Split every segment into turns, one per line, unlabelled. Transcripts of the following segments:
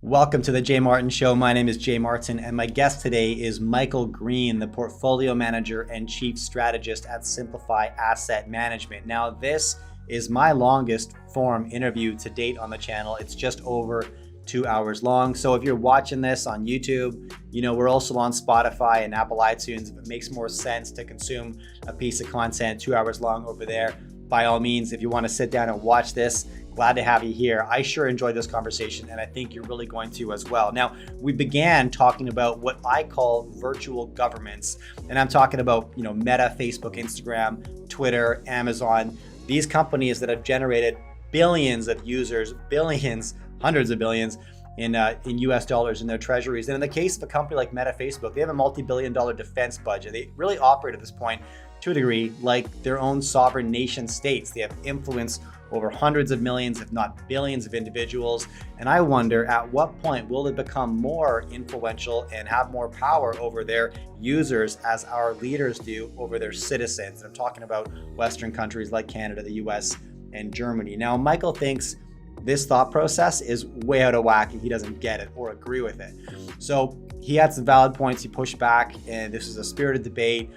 Welcome to the Jay Martin Show. My name is Jay Martin, and my guest today is Michael Green, the Portfolio Manager and Chief Strategist at Simplify Asset Management. Now, this is my longest form interview to date on the channel. It's just over 2 hours long. So if you're watching this on YouTube, we're also on Spotify and Apple iTunes. If it makes more sense to consume a piece of content 2 hours long over there, by all means, if you want to sit down and watch this, glad to have you here. I sure enjoyed this conversation, and I think you're really going to as well. Now, we began talking about what I call virtual governments, and I'm talking about, Meta, Facebook, Instagram, Twitter, Amazon, these companies that have generated billions of users, billions, hundreds of billions in US dollars in their treasuries. And in the case of a company like Meta, Facebook, they have a multi-billion-dollar defense budget. They really operate at this point, to a degree, like their own sovereign nation states. They have influence over hundreds of millions, if not billions of individuals. And I wonder, at what point will it become more influential and have more power over their users as our leaders do over their citizens? I'm talking about Western countries like Canada, the US, and Germany. Now, Michael thinks this thought process is way out of whack and he doesn't get it or agree with it. So he had some valid points. He pushed back, and this is a spirited debate.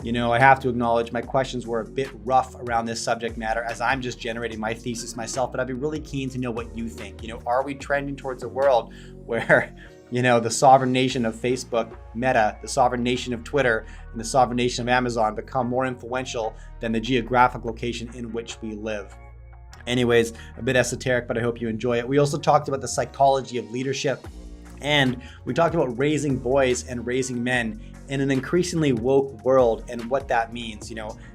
I have to acknowledge my questions were a bit rough around this subject matter as I'm just generating my thesis myself, but I'd be really keen to know what you think. Are we trending towards a world where, the sovereign nation of Facebook, Meta, the sovereign nation of Twitter, and the sovereign nation of Amazon become more influential than the geographic location in which we live? Anyways, a bit esoteric, but I hope you enjoy it. We also talked about the psychology of leadership, and we talked about raising boys and raising men in an increasingly woke world and what that means.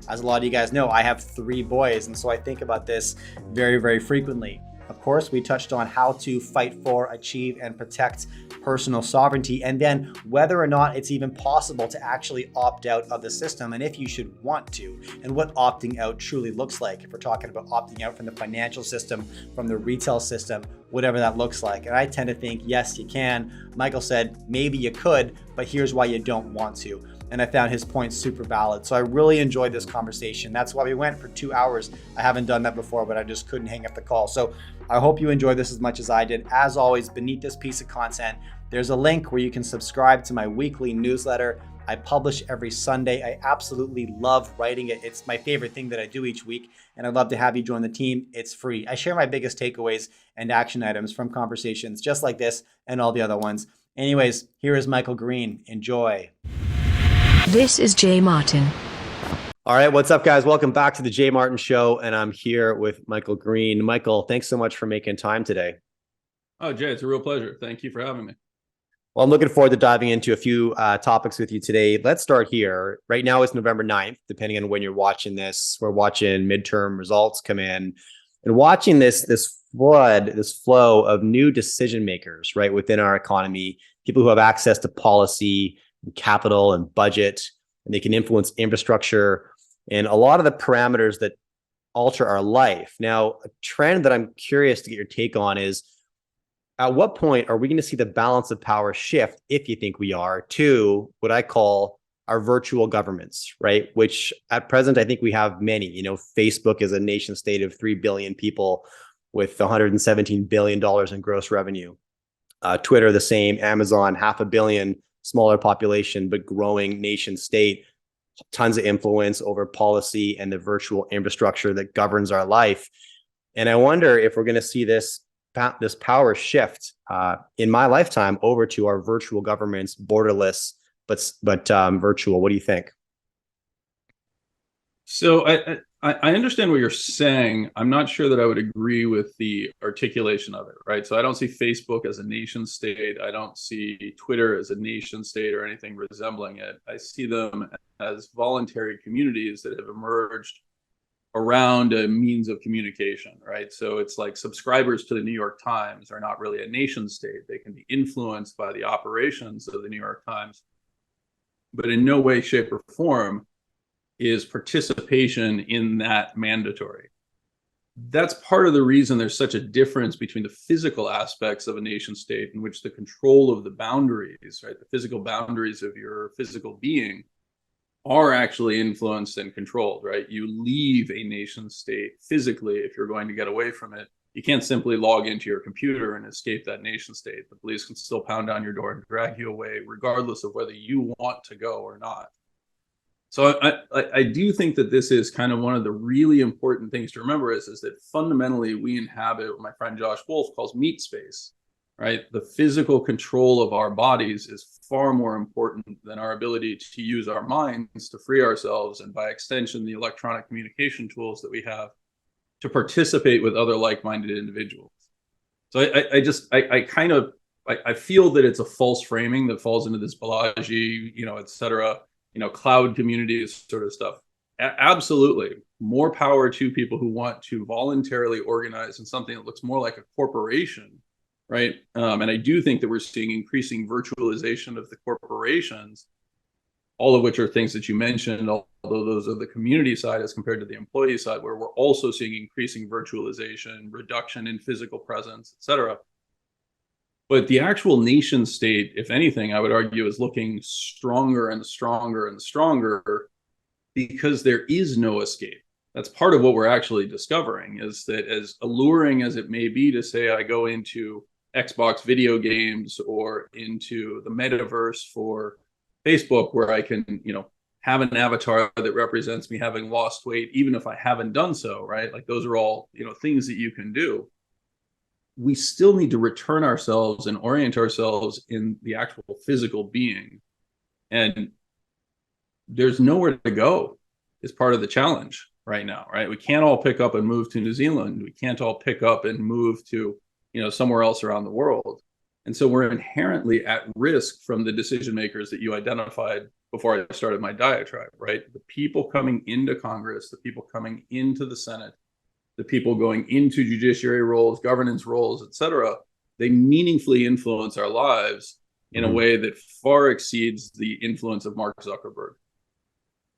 As a lot of you guys know, I have 3 boys, and so I think about this very, very frequently. Of course, we touched on how to fight for, achieve, and protect personal sovereignty, and then whether or not it's even possible to actually opt out of the system, and if you should want to, and what opting out truly looks like. If we're talking about opting out from the financial system, from the retail system, whatever that looks like. And I tend to think, yes, you can. Michael said, maybe you could, but here's why you don't want to. And I found his point super valid. So I really enjoyed this conversation. That's why we went for 2 hours. I haven't done that before, but I just couldn't hang up the call. So I hope you enjoyed this as much as I did. As always, beneath this piece of content, there's a link where you can subscribe to my weekly newsletter. I publish every Sunday. I absolutely love writing it. It's my favorite thing that I do each week, and I'd love to have you join the team. It's free. I share my biggest takeaways and action items from conversations just like this and all the other ones. Anyways, here is Michael Green. Enjoy.
This is Jay Martin.
All right, what's up, guys? Welcome back to the Jay Martin Show, and I'm here with Michael Green. Michael, thanks so much for making time today.
Oh, Jay, it's a real pleasure. Thank you for having me.
Well, I'm looking forward to diving into a few topics with you today. Let's start here. Right now it's November 9th, depending on when you're watching this. We're watching midterm results come in and watching this flow of new decision makers, right, within our economy, people who have access to policy and capital and budget, and they can influence infrastructure and a lot of the parameters that alter our life. Now, a trend that I'm curious to get your take on is, at what point are we going to see the balance of power shift, if you think we are, to what I call our virtual governments, right? Which at present, I think we have many. Facebook is a nation state of 3 billion people with $117 billion in gross revenue. Twitter, the same. Amazon, 500 million, smaller population, but growing nation state. Tons of influence over policy and the virtual infrastructure that governs our life. And I wonder if we're going to see this power shift in my lifetime over to our virtual governments, borderless, but virtual. What do you think?
So I understand what you're saying. I'm not sure that I would agree with the articulation of it, right? So I don't see Facebook as a nation state. I don't see Twitter as a nation state or anything resembling it. I see them as voluntary communities that have emerged around a means of communication, right? So it's like subscribers to the New York Times are not really a nation state. They can be influenced by the operations of the New York Times, but in no way, shape, or form is participation in that mandatory. That's part of the reason there's such a difference between the physical aspects of a nation state, in which the control of the boundaries, right, the physical boundaries of your physical being are actually influenced and controlled, right? You leave a nation state physically if you're going to get away from it You can't simply log into your computer and escape that nation state. The police can still pound down your door and drag you away, regardless of whether you want to go or not. So I do think that this is kind of one of the really important things to remember is that fundamentally we inhabit what my friend Josh Wolf calls meat space, right? The physical control of our bodies is far more important than our ability to use our minds to free ourselves, and by extension, the electronic communication tools that we have to participate with other like-minded individuals. So I feel that it's a false framing that falls into this Balaji, et cetera, cloud communities sort of stuff. Absolutely. More power to people who want to voluntarily organize in something that looks more like a corporation, right? And I do think that we're seeing increasing virtualization of the corporations, all of which are things that you mentioned, although those are the community side as compared to the employee side, where we're also seeing increasing virtualization, reduction in physical presence, et cetera. But the actual nation state, if anything, I would argue is looking stronger and stronger and stronger because there is no escape. That's part of what we're actually discovering, is that as alluring as it may be to say I go into Xbox video games or into the metaverse for Facebook, where I can, have an avatar that represents me having lost weight, even if I haven't done so, right? Like those are all, things that you can do. We still need to return ourselves and orient ourselves in the actual physical being. And there's nowhere to go is part of the challenge right now, right? We can't all pick up and move to New Zealand. We can't all pick up and move to, somewhere else around the world. And so we're inherently at risk from the decision makers that you identified before I started my diatribe, right? The people coming into Congress, the people coming into the Senate, the people going into judiciary roles, governance roles, et cetera, they meaningfully influence our lives in a way that far exceeds the influence of Mark Zuckerberg.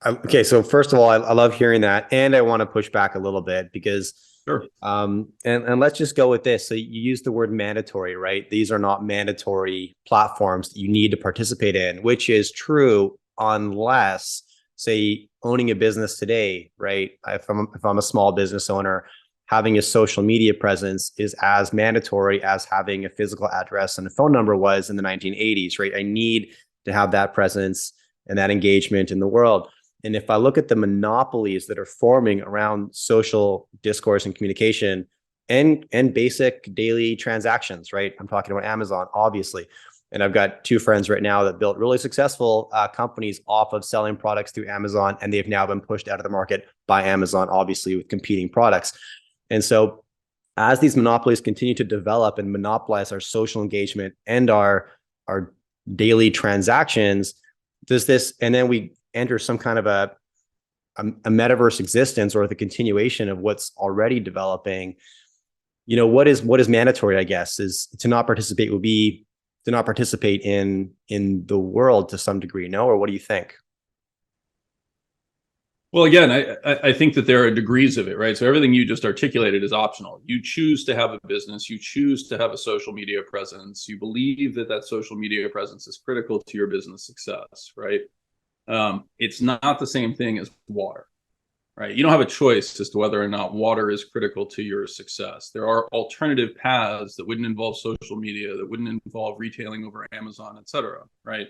Okay, so first of all, I love hearing that, and I want to push back a little bit because,
sure.
And let's just go with this. So you use the word mandatory, right? These are not mandatory platforms that you need to participate in, which is true unless, say, owning a business today, right? If I'm a small business owner, having a social media presence is as mandatory as having a physical address and a phone number was in the 1980s, right? I need to have that presence and that engagement in the world. And if I look at the monopolies that are forming around social discourse and communication and basic daily transactions, right? I'm talking about Amazon, obviously. And I've got two friends right now that built really successful companies off of selling products through Amazon, and they've now been pushed out of the market by Amazon, obviously, with competing products. And so as these monopolies continue to develop and monopolize our social engagement and our daily transactions, and then we enter some kind of a metaverse existence or the continuation of what's already developing, what is mandatory, I guess, is to not participate would be to not participate in the world to some degree, no? Or what do you think?
Well, again, I think that there are degrees of it, right? So everything you just articulated is optional. You choose to have a business, you choose to have a social media presence, you believe that social media presence is critical to your business success, right? It's not the same thing as water, right? You don't have a choice as to whether or not water is critical to your success. There are alternative paths that wouldn't involve social media, that wouldn't involve retailing over Amazon, et cetera, right?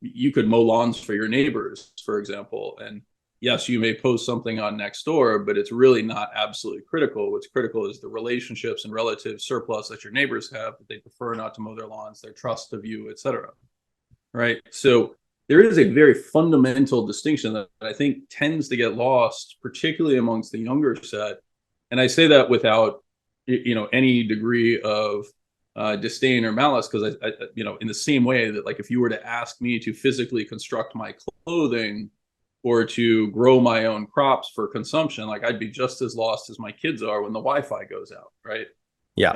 You could mow lawns for your neighbors, for example, and yes, you may post something on Nextdoor, but it's really not absolutely critical. What's critical is the relationships and relative surplus that your neighbors have, that they prefer not to mow their lawns, their trust of you, et cetera, right? So there is a very fundamental distinction that I think tends to get lost, particularly amongst the younger set. And I say that without, any degree of disdain or malice, because I, in the same way that, like, if you were to ask me to physically construct my clothing or to grow my own crops for consumption, like, I'd be just as lost as my kids are when the Wi-Fi goes out, right?
Yeah.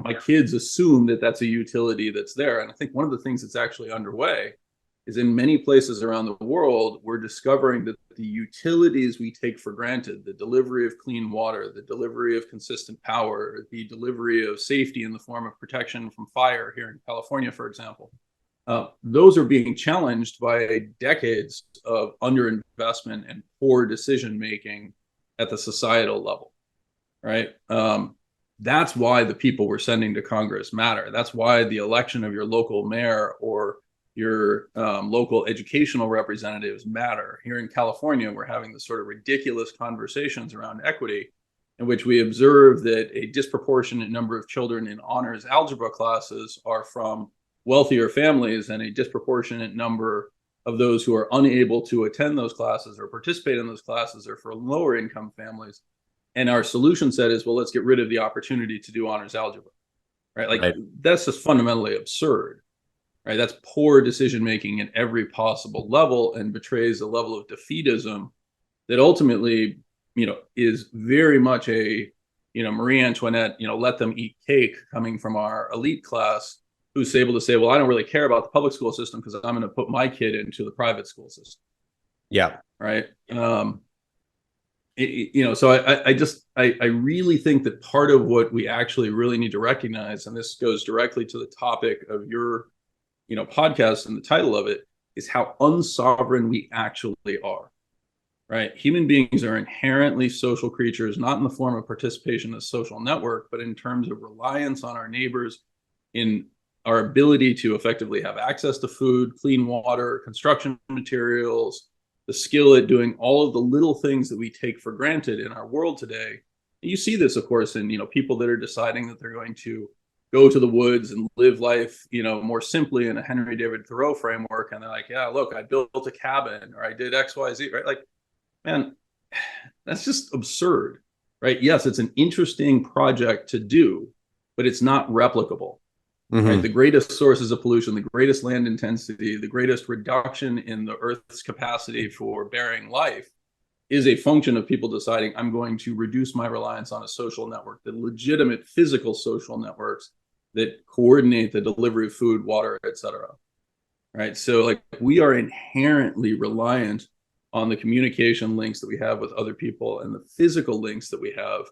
My kids assume that that's a utility that's there. And I think one of the things that's actually underway is in many places around the world, we're discovering that the utilities we take for granted, the delivery of clean water, the delivery of consistent power, the delivery of safety in the form of protection from fire here in California, for example, those are being challenged by decades of underinvestment and poor decision making at the societal level, right? That's why the people we're sending to Congress matter. That's why the election of your local mayor or your local educational representatives matter. Here in California, we're having this sort of ridiculous conversations around equity, in which we observe that a disproportionate number of children in honors algebra classes are from wealthier families, and a disproportionate number of those who are unable to attend those classes or participate in those classes are from lower income families. And our solution set is, well, let's get rid of the opportunity to do honors algebra, right? Like,
Right.
that's just fundamentally absurd, right? That's poor decision making at every possible level and betrays a level of defeatism that ultimately, is very much a, Marie Antoinette, let them eat cake coming from our elite class, who's able to say, well, I don't really care about the public school system because I'm going to put my kid into the private school system.
Yeah.
Right. So I really think that part of what we actually really need to recognize, and this goes directly to the topic of your, podcast and the title of it, is how unsovereign we actually are, right? Human beings are inherently social creatures, not in the form of participation in a social network, but in terms of reliance on our neighbors, in our ability to effectively have access to food, clean water, construction materials, the skill at doing all of the little things that we take for granted in our world today. And you see this, of course, in people that are deciding that they're going to go to the woods and live life, more simply in a Henry David Thoreau framework. And they're like, yeah, look, I built a cabin, or I did X, Y, Z, right? Like, man, that's just absurd, right? Yes, it's an interesting project to do, but it's not replicable.
Mm-hmm.
Right? The greatest sources of pollution, the greatest land intensity, the greatest reduction in the Earth's capacity for bearing life is a function of people deciding, I'm going to reduce my reliance on a social network, the legitimate physical social networks that coordinate the delivery of food, water, etc. Right? So, like, we are inherently reliant on the communication links that we have with other people and the physical links that we have.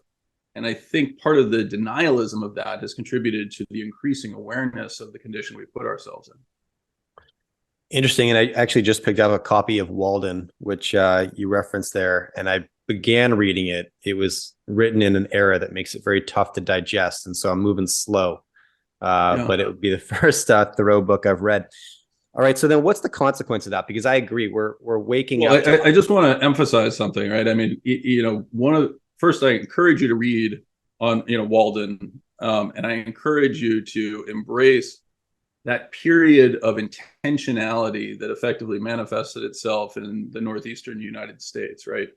And I think part of the denialism of that has contributed to the increasing awareness of the condition we put ourselves in.
Interesting. And I actually just picked up a copy of Walden, which you referenced there, and I began reading it. It was written in an era that makes it very tough to digest. And so I'm moving slow, but it would be the first Thoreau book I've read. All right. So then what's the consequence of that? Because I agree, we're waking up.
I just want to emphasize something, right? I mean, first, I encourage you to read on, Walden, and I encourage you to embrace that period of intentionality that effectively manifested itself in the northeastern United States, right?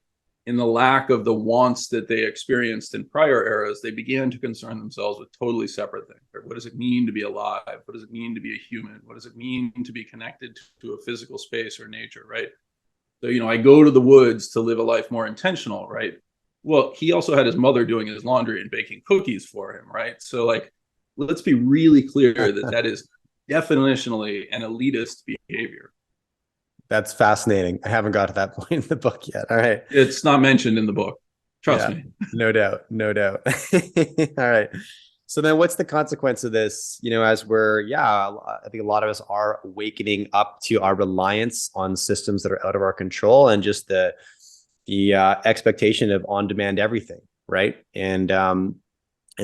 In the lack of the wants that they experienced in prior eras, they began to concern themselves with totally separate things. Right? What does it mean to be alive? What does it mean to be a human? What does it mean to be connected to a physical space or nature, right? So, I go to the woods to live a life more intentional, right? Well, he also had his mother doing his laundry and baking cookies for him, right? So, like, let's be really clear that is definitionally an elitist behavior.
That's fascinating. I haven't got to that point in the book yet. All right.
It's not mentioned in the book. Trust me.
No doubt. All right. So then what's the consequence of this? As I think a lot of us are wakening up to our reliance on systems that are out of our control, and just the expectation of on-demand everything, right? And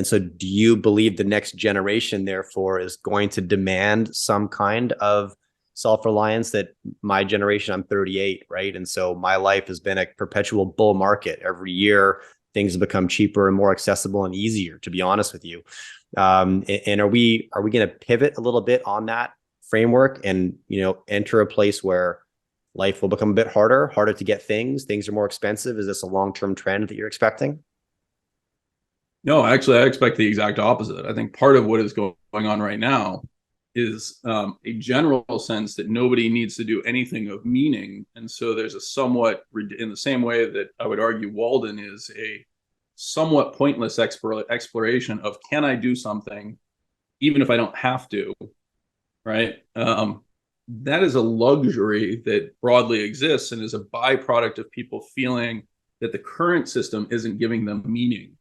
so do you believe the next generation, therefore, is going to demand some kind of self-reliance? That my generation, I'm 38, right? And so my life has been a perpetual bull market. Every year, things have become cheaper and more accessible and easier, to be honest with you. And are we going to pivot a little bit on that framework and, enter a place where life will become a bit harder to get things are more expensive? Is this a long-term trend that you're expecting?
No, actually, I expect the exact opposite. I think part of what is going on right now is a general sense that nobody needs to do anything of meaning. And so there's a somewhat, in the same way that I would argue Walden is a somewhat pointless exploration of, can I do something even if I don't have to, right? That is a luxury that broadly exists and is a byproduct of people feeling that the current system isn't giving them meaning.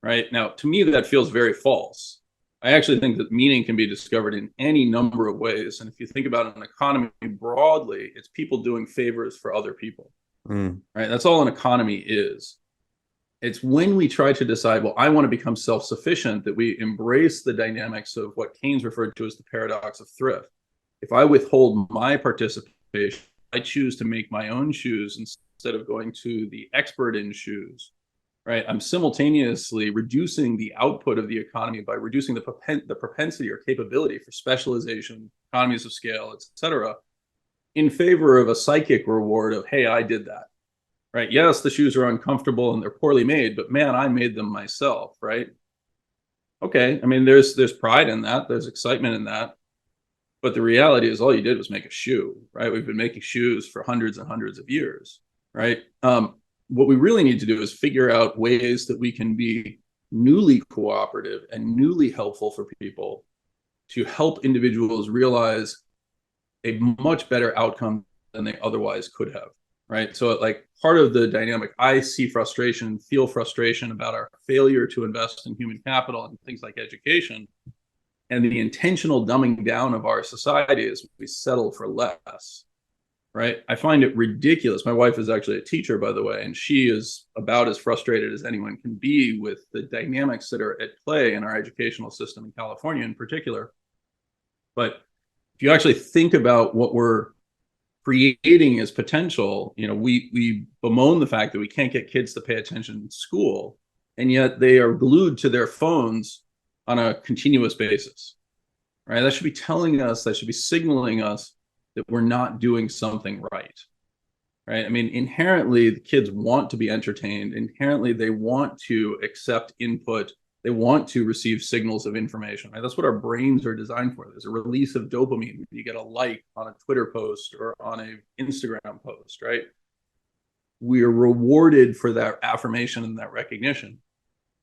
Right? Now, to me, that feels very false. I actually think that meaning can be discovered in any number of ways. And if you think about an economy broadly, it's people doing favors for other people. Right? That's all an economy is. It's when we try to decide, well, I want to become self-sufficient, that we embrace the dynamics of what Keynes referred to as the paradox of thrift. If I withhold my participation, I choose to make my own shoes instead of going to the expert in shoes, right? I'm simultaneously reducing the output of the economy by reducing the propensity or capability for specialization, economies of scale, et cetera, in favor of a psychic reward of, hey, I did that. Right. Yes, the shoes are uncomfortable and they're poorly made, but man, I made them myself. Right. Okay. I mean, there's pride in that. There's excitement in that. But the reality is all you did was make a shoe. Right. We've been making shoes for hundreds and hundreds of years. Right. What we really need to do is figure out ways that we can be newly cooperative and newly helpful for people to help individuals realize a much better outcome than they otherwise could have. Right. So like part of the dynamic, I see frustration, feel frustration about our failure to invest in human capital and things like education, and the intentional dumbing down of our society is we settle for less. Right. I find it ridiculous. My wife is actually a teacher, by the way, and she is about as frustrated as anyone can be with the dynamics that are at play in our educational system in California in particular. But if you actually think about what we're creating as potential, we bemoan the fact that we can't get kids to pay attention in school, and yet they are glued to their phones on a continuous basis, right? That should be telling us, that should be signaling us that we're not doing something right. I mean, inherently, the kids want to be entertained. Inherently, they want to accept input. They want to receive signals of information, right? That's what our brains are designed for. There's a release of dopamine when you get a like on a Twitter post or on an Instagram post, right? We are rewarded for that affirmation and that recognition.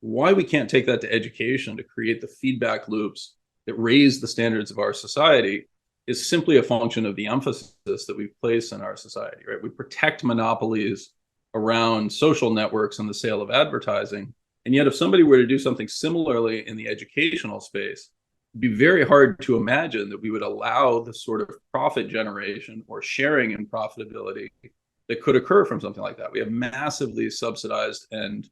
Why we can't take that to education to create the feedback loops that raise the standards of our society is simply a function of the emphasis that we place in our society, right? We protect monopolies around social networks and the sale of advertising. And yet, if somebody were to do something similarly in the educational space, it'd be very hard to imagine that we would allow the sort of profit generation or sharing in profitability that could occur from something like that. We have massively subsidized and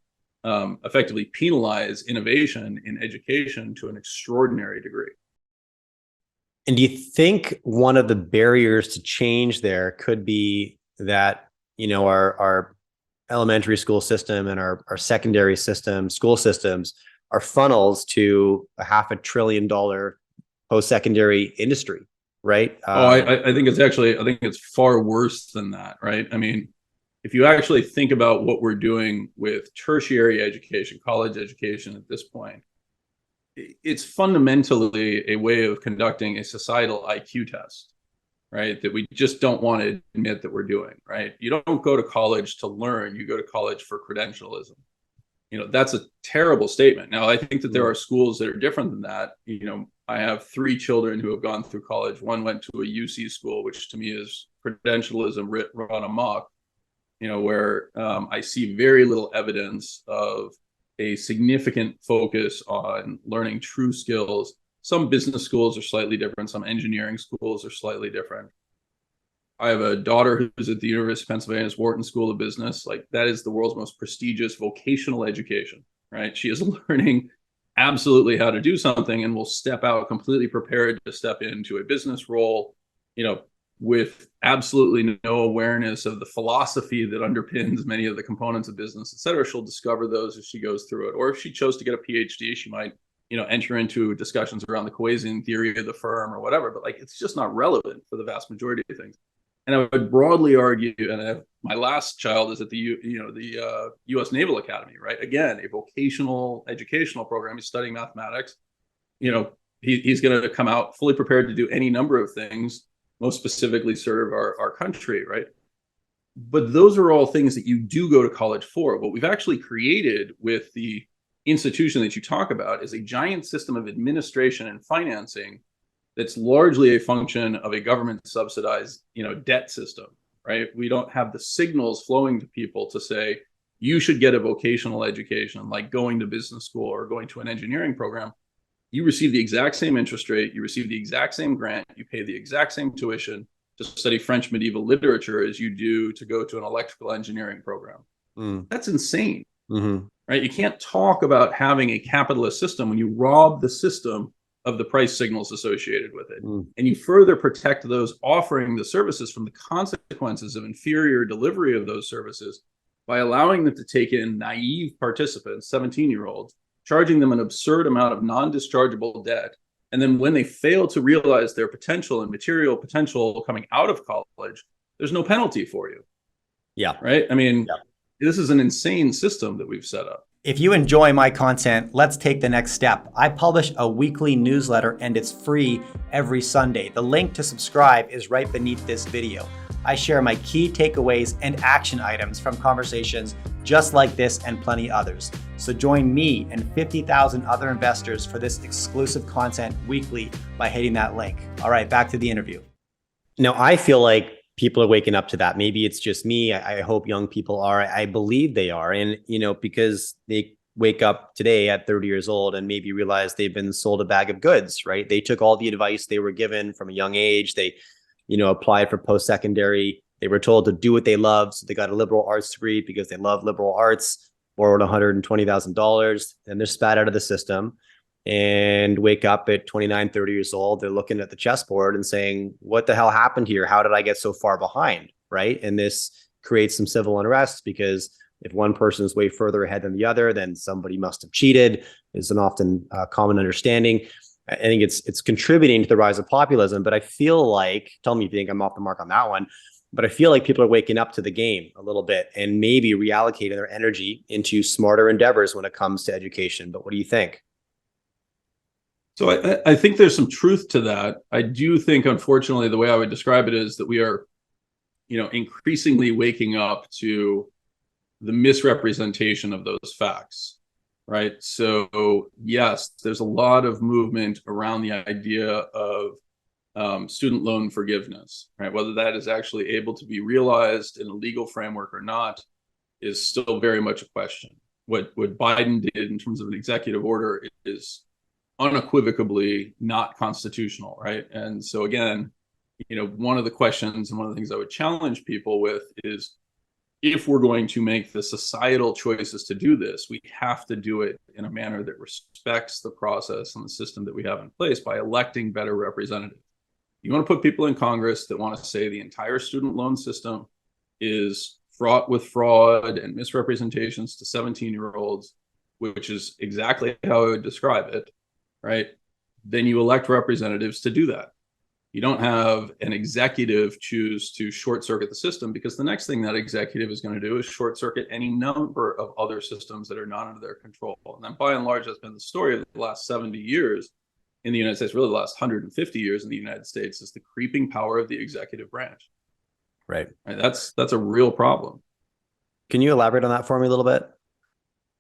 effectively penalized innovation in education to an extraordinary degree.
And do you think one of the barriers to change there could be that, our elementary school system and our secondary system, school systems are funnels to a $500 billion post-secondary industry, right?
I think it's far worse than that, right? I mean, if you actually think about what we're doing with tertiary education, college education at this point, it's fundamentally a way of conducting a societal IQ test, right? That we just don't want to admit that we're doing, right? You don't go to college to learn, you go to college for credentialism. That's a terrible statement. Now, I think that there are schools that are different than that. I have 3 children who have gone through college. One went to a UC school, which to me is credentialism run amok, where I see very little evidence of a significant focus on learning true skills. Some business schools are slightly different. Some engineering schools are slightly different. I have a daughter who's at the University of Pennsylvania's Wharton School of Business. Like, that is the world's most prestigious vocational education, right? She is learning absolutely how to do something and will step out completely prepared to step into a business role, with absolutely no awareness of the philosophy that underpins many of the components of business, et cetera. She'll discover those as she goes through it. Or if she chose to get a PhD, she might, enter into discussions around the Bayesian theory of the firm or whatever. But it's just not relevant for the vast majority of things. And I would broadly argue, and my last child is at the U.S. Naval Academy, right? Again, a vocational educational program. He's studying mathematics. He's going to come out fully prepared to do any number of things, most specifically serve our country, right? But those are all things that you do go to college for. What we've actually created with the institution that you talk about is a giant system of administration and financing that's largely a function of a government subsidized, debt system, right? We don't have the signals flowing to people to say, you should get a vocational education, like going to business school or going to an engineering program. You receive the exact same interest rate, you receive the exact same grant, you pay the exact same tuition to study French medieval literature as you do to go to an electrical engineering program. That's insane,
Mm-hmm.
right? You can't talk about having a capitalist system when you rob the system of the price signals associated with it. And you further protect those offering the services from the consequences of inferior delivery of those services by allowing them to take in naive participants, 17-year-olds, charging them an absurd amount of non-dischargeable debt. And then when they fail to realize their potential and material potential coming out of college, there's no penalty for you.
Yeah.
Right? I mean, this is an insane system that we've set up.
If you enjoy my content, let's take the next step. I publish a weekly newsletter and it's free every Sunday. The link to subscribe is right beneath this video. I share my key takeaways and action items from conversations just like this and plenty others. So join me and 50,000 other investors for this exclusive content weekly by hitting that link. All right, back to the interview. Now, I feel like people are waking up to that. Maybe it's just me. I hope young people are. I believe they are. And, because they wake up today at 30 years old and maybe realize they've been sold a bag of goods, right? They took all the advice they were given from a young age. They, applied for post-secondary. They were told to do what they love. So they got a liberal arts degree because they love liberal arts, borrowed $120,000. Then they're spat out of the system and wake up at 29, 30 years old. They're looking at the chessboard and saying, what the hell happened here? How did I get so far behind? Right. And this creates some civil unrest because if one person is way further ahead than the other, then somebody must have cheated is an often common understanding. I think it's contributing to the rise of populism, but I feel like, tell me if you think I'm off the mark on that one, but I feel like people are waking up to the game a little bit and maybe reallocating their energy into smarter endeavors when it comes to education. But what do you think?
So I think there's some truth to that. I do think, unfortunately, the way I would describe it is that we are, increasingly waking up to the misrepresentation of those facts, right? So yes, there's a lot of movement around the idea of student loan forgiveness, right? Whether that is actually able to be realized in a legal framework or not is still very much a question. What Biden did in terms of an executive order is unequivocally not constitutional, right? And so again, one of the questions and one of the things I would challenge people with is, if we're going to make the societal choices to do this, we have to do it in a manner that respects the process and the system that we have in place by electing better representatives. You want to put people in Congress that want to say the entire student loan system is fraught with fraud and misrepresentations to 17-year-olds, which is exactly how I would describe it, right? Then you elect representatives to do that. You don't have an executive choose to short circuit the system, because the next thing that executive is going to do is short circuit any number of other systems that are not under their control. And then by and large, that's been the story of the last 70 years in the United States, really the last 150 years in the United States, is the creeping power of the executive branch.
Right.
That's a real problem.
Can you elaborate on that for me a little bit?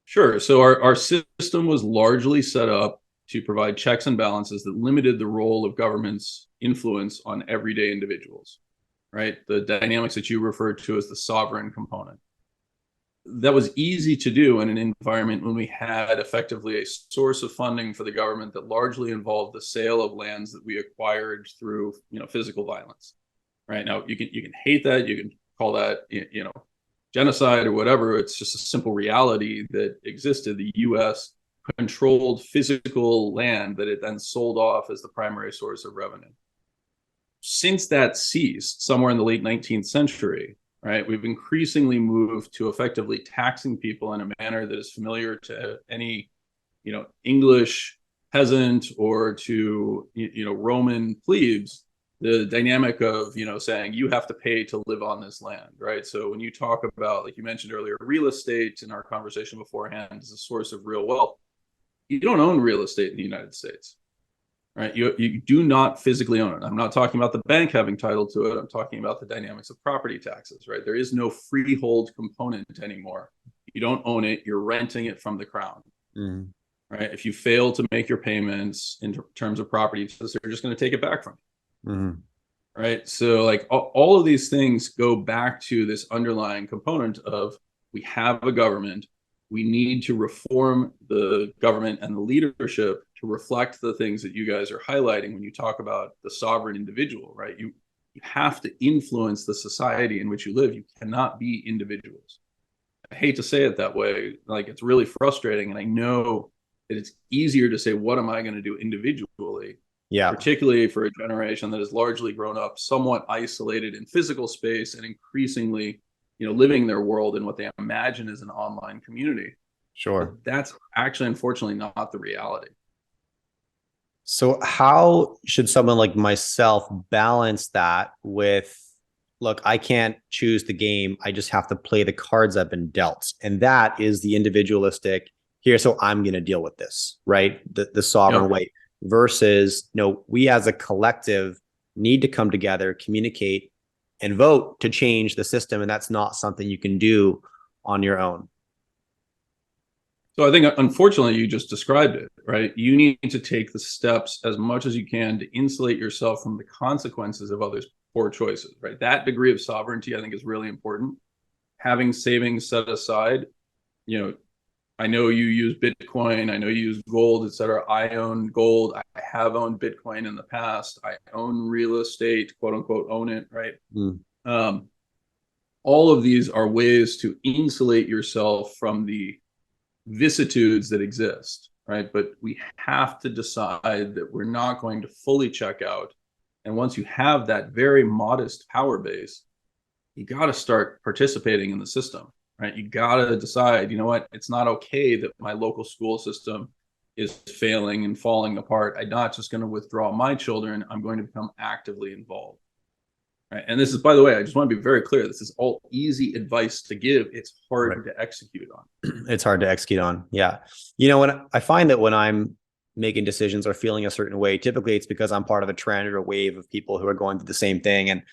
Sure. So our system was largely set up to provide checks and balances that limited the role of government's influence on everyday individuals, right? The dynamics that you referred to as the sovereign component. That was easy to do in an environment when we had effectively a source of funding for the government that largely involved the sale of lands that we acquired through, physical violence, right? Now, you can hate that, you can call that, genocide or whatever. It's just a simple reality that existed. The U.S. controlled physical land that it then sold off as the primary source of revenue. Since that ceased, somewhere in the late 19th century, right, we've increasingly moved to effectively taxing people in a manner that is familiar to any, English peasant or to, Roman plebes, the dynamic of, saying you have to pay to live on this land, right? So when you talk about, like you mentioned earlier, real estate in our conversation beforehand is a source of real wealth. You don't own real estate in the United States, right? You do not physically own it. I'm not talking about the bank having title to it. I'm talking about the dynamics of property taxes, right? There is no freehold component anymore. You don't own it. You're renting it from the crown, right? If you fail to make your payments in terms of property taxes, they're just going to take it back from you, right? So like all of these things go back to this underlying component of, we have a government. We need to reform the government and the leadership to reflect the things that you guys are highlighting when you talk about the sovereign individual, right? You have to influence the society in which you live. You cannot be individuals. I hate to say it that way, like it's really frustrating. And I know that it's easier to say, what am I going to do individually?
Yeah.
Particularly for a generation that has largely grown up somewhat isolated in physical space and increasingly, living their world in what they imagine is an online community.
Sure.
But that's actually, unfortunately, not the reality.
So how should someone like myself balance that with, look, I can't choose the game. I just have to play the cards I've been dealt. And that is the individualistic here. So I'm going to deal with this, right? The sovereign way versus, we as a collective need to come together, communicate, and vote to change the system. And that's not something you can do on your own.
So I think, unfortunately, you just described it, right? You need to take the steps as much as you can to insulate yourself from the consequences of others' poor choices, right? That degree of sovereignty, I think, is really important. Having savings set aside, I know you use Bitcoin, I know you use gold, et cetera. I own gold. I have owned Bitcoin in the past. I own real estate, quote unquote, own it, right? All of these are ways to insulate yourself from the vicissitudes that exist, right? But we have to decide that we're not going to fully check out. And once you have that very modest power base, you got to start participating in the system, right? You got to decide, you know what, it's not okay that my local school system is failing and falling apart. I'm not just going to withdraw my children. I'm going to become actively involved. Right. And this is, by the way, I just want to be very clear. This is all easy advice to give. It's hard to execute on.
It's hard to execute on. Yeah. When I find that when I'm making decisions or feeling a certain way, typically it's because I'm part of a trend or a wave of people who are going through the same thing. And,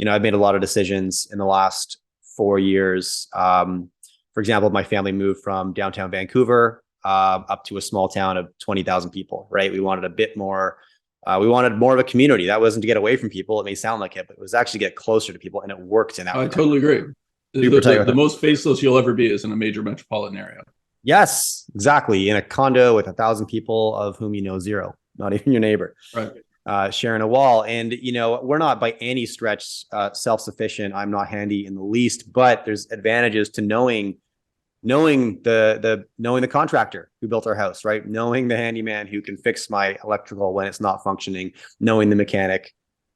I've made a lot of decisions in the last 4 years. For example, my family moved from downtown Vancouver up to a small town of 20,000 people, right? We wanted a bit more. We wanted more of a community. That wasn't to get away from people. It may sound like it, but it was actually to get closer to people, and it worked in that way.
I totally agree. The most faceless you'll ever be is in a major metropolitan area.
Yes, exactly. In a condo with 1,000 people, of whom you know zero, not even your neighbor,
right?
Sharing a wall. And, we're not by any stretch self-sufficient. I'm not handy in the least, but there's advantages to knowing the contractor who built our house, right? Knowing the handyman who can fix my electrical when it's not functioning, knowing the mechanic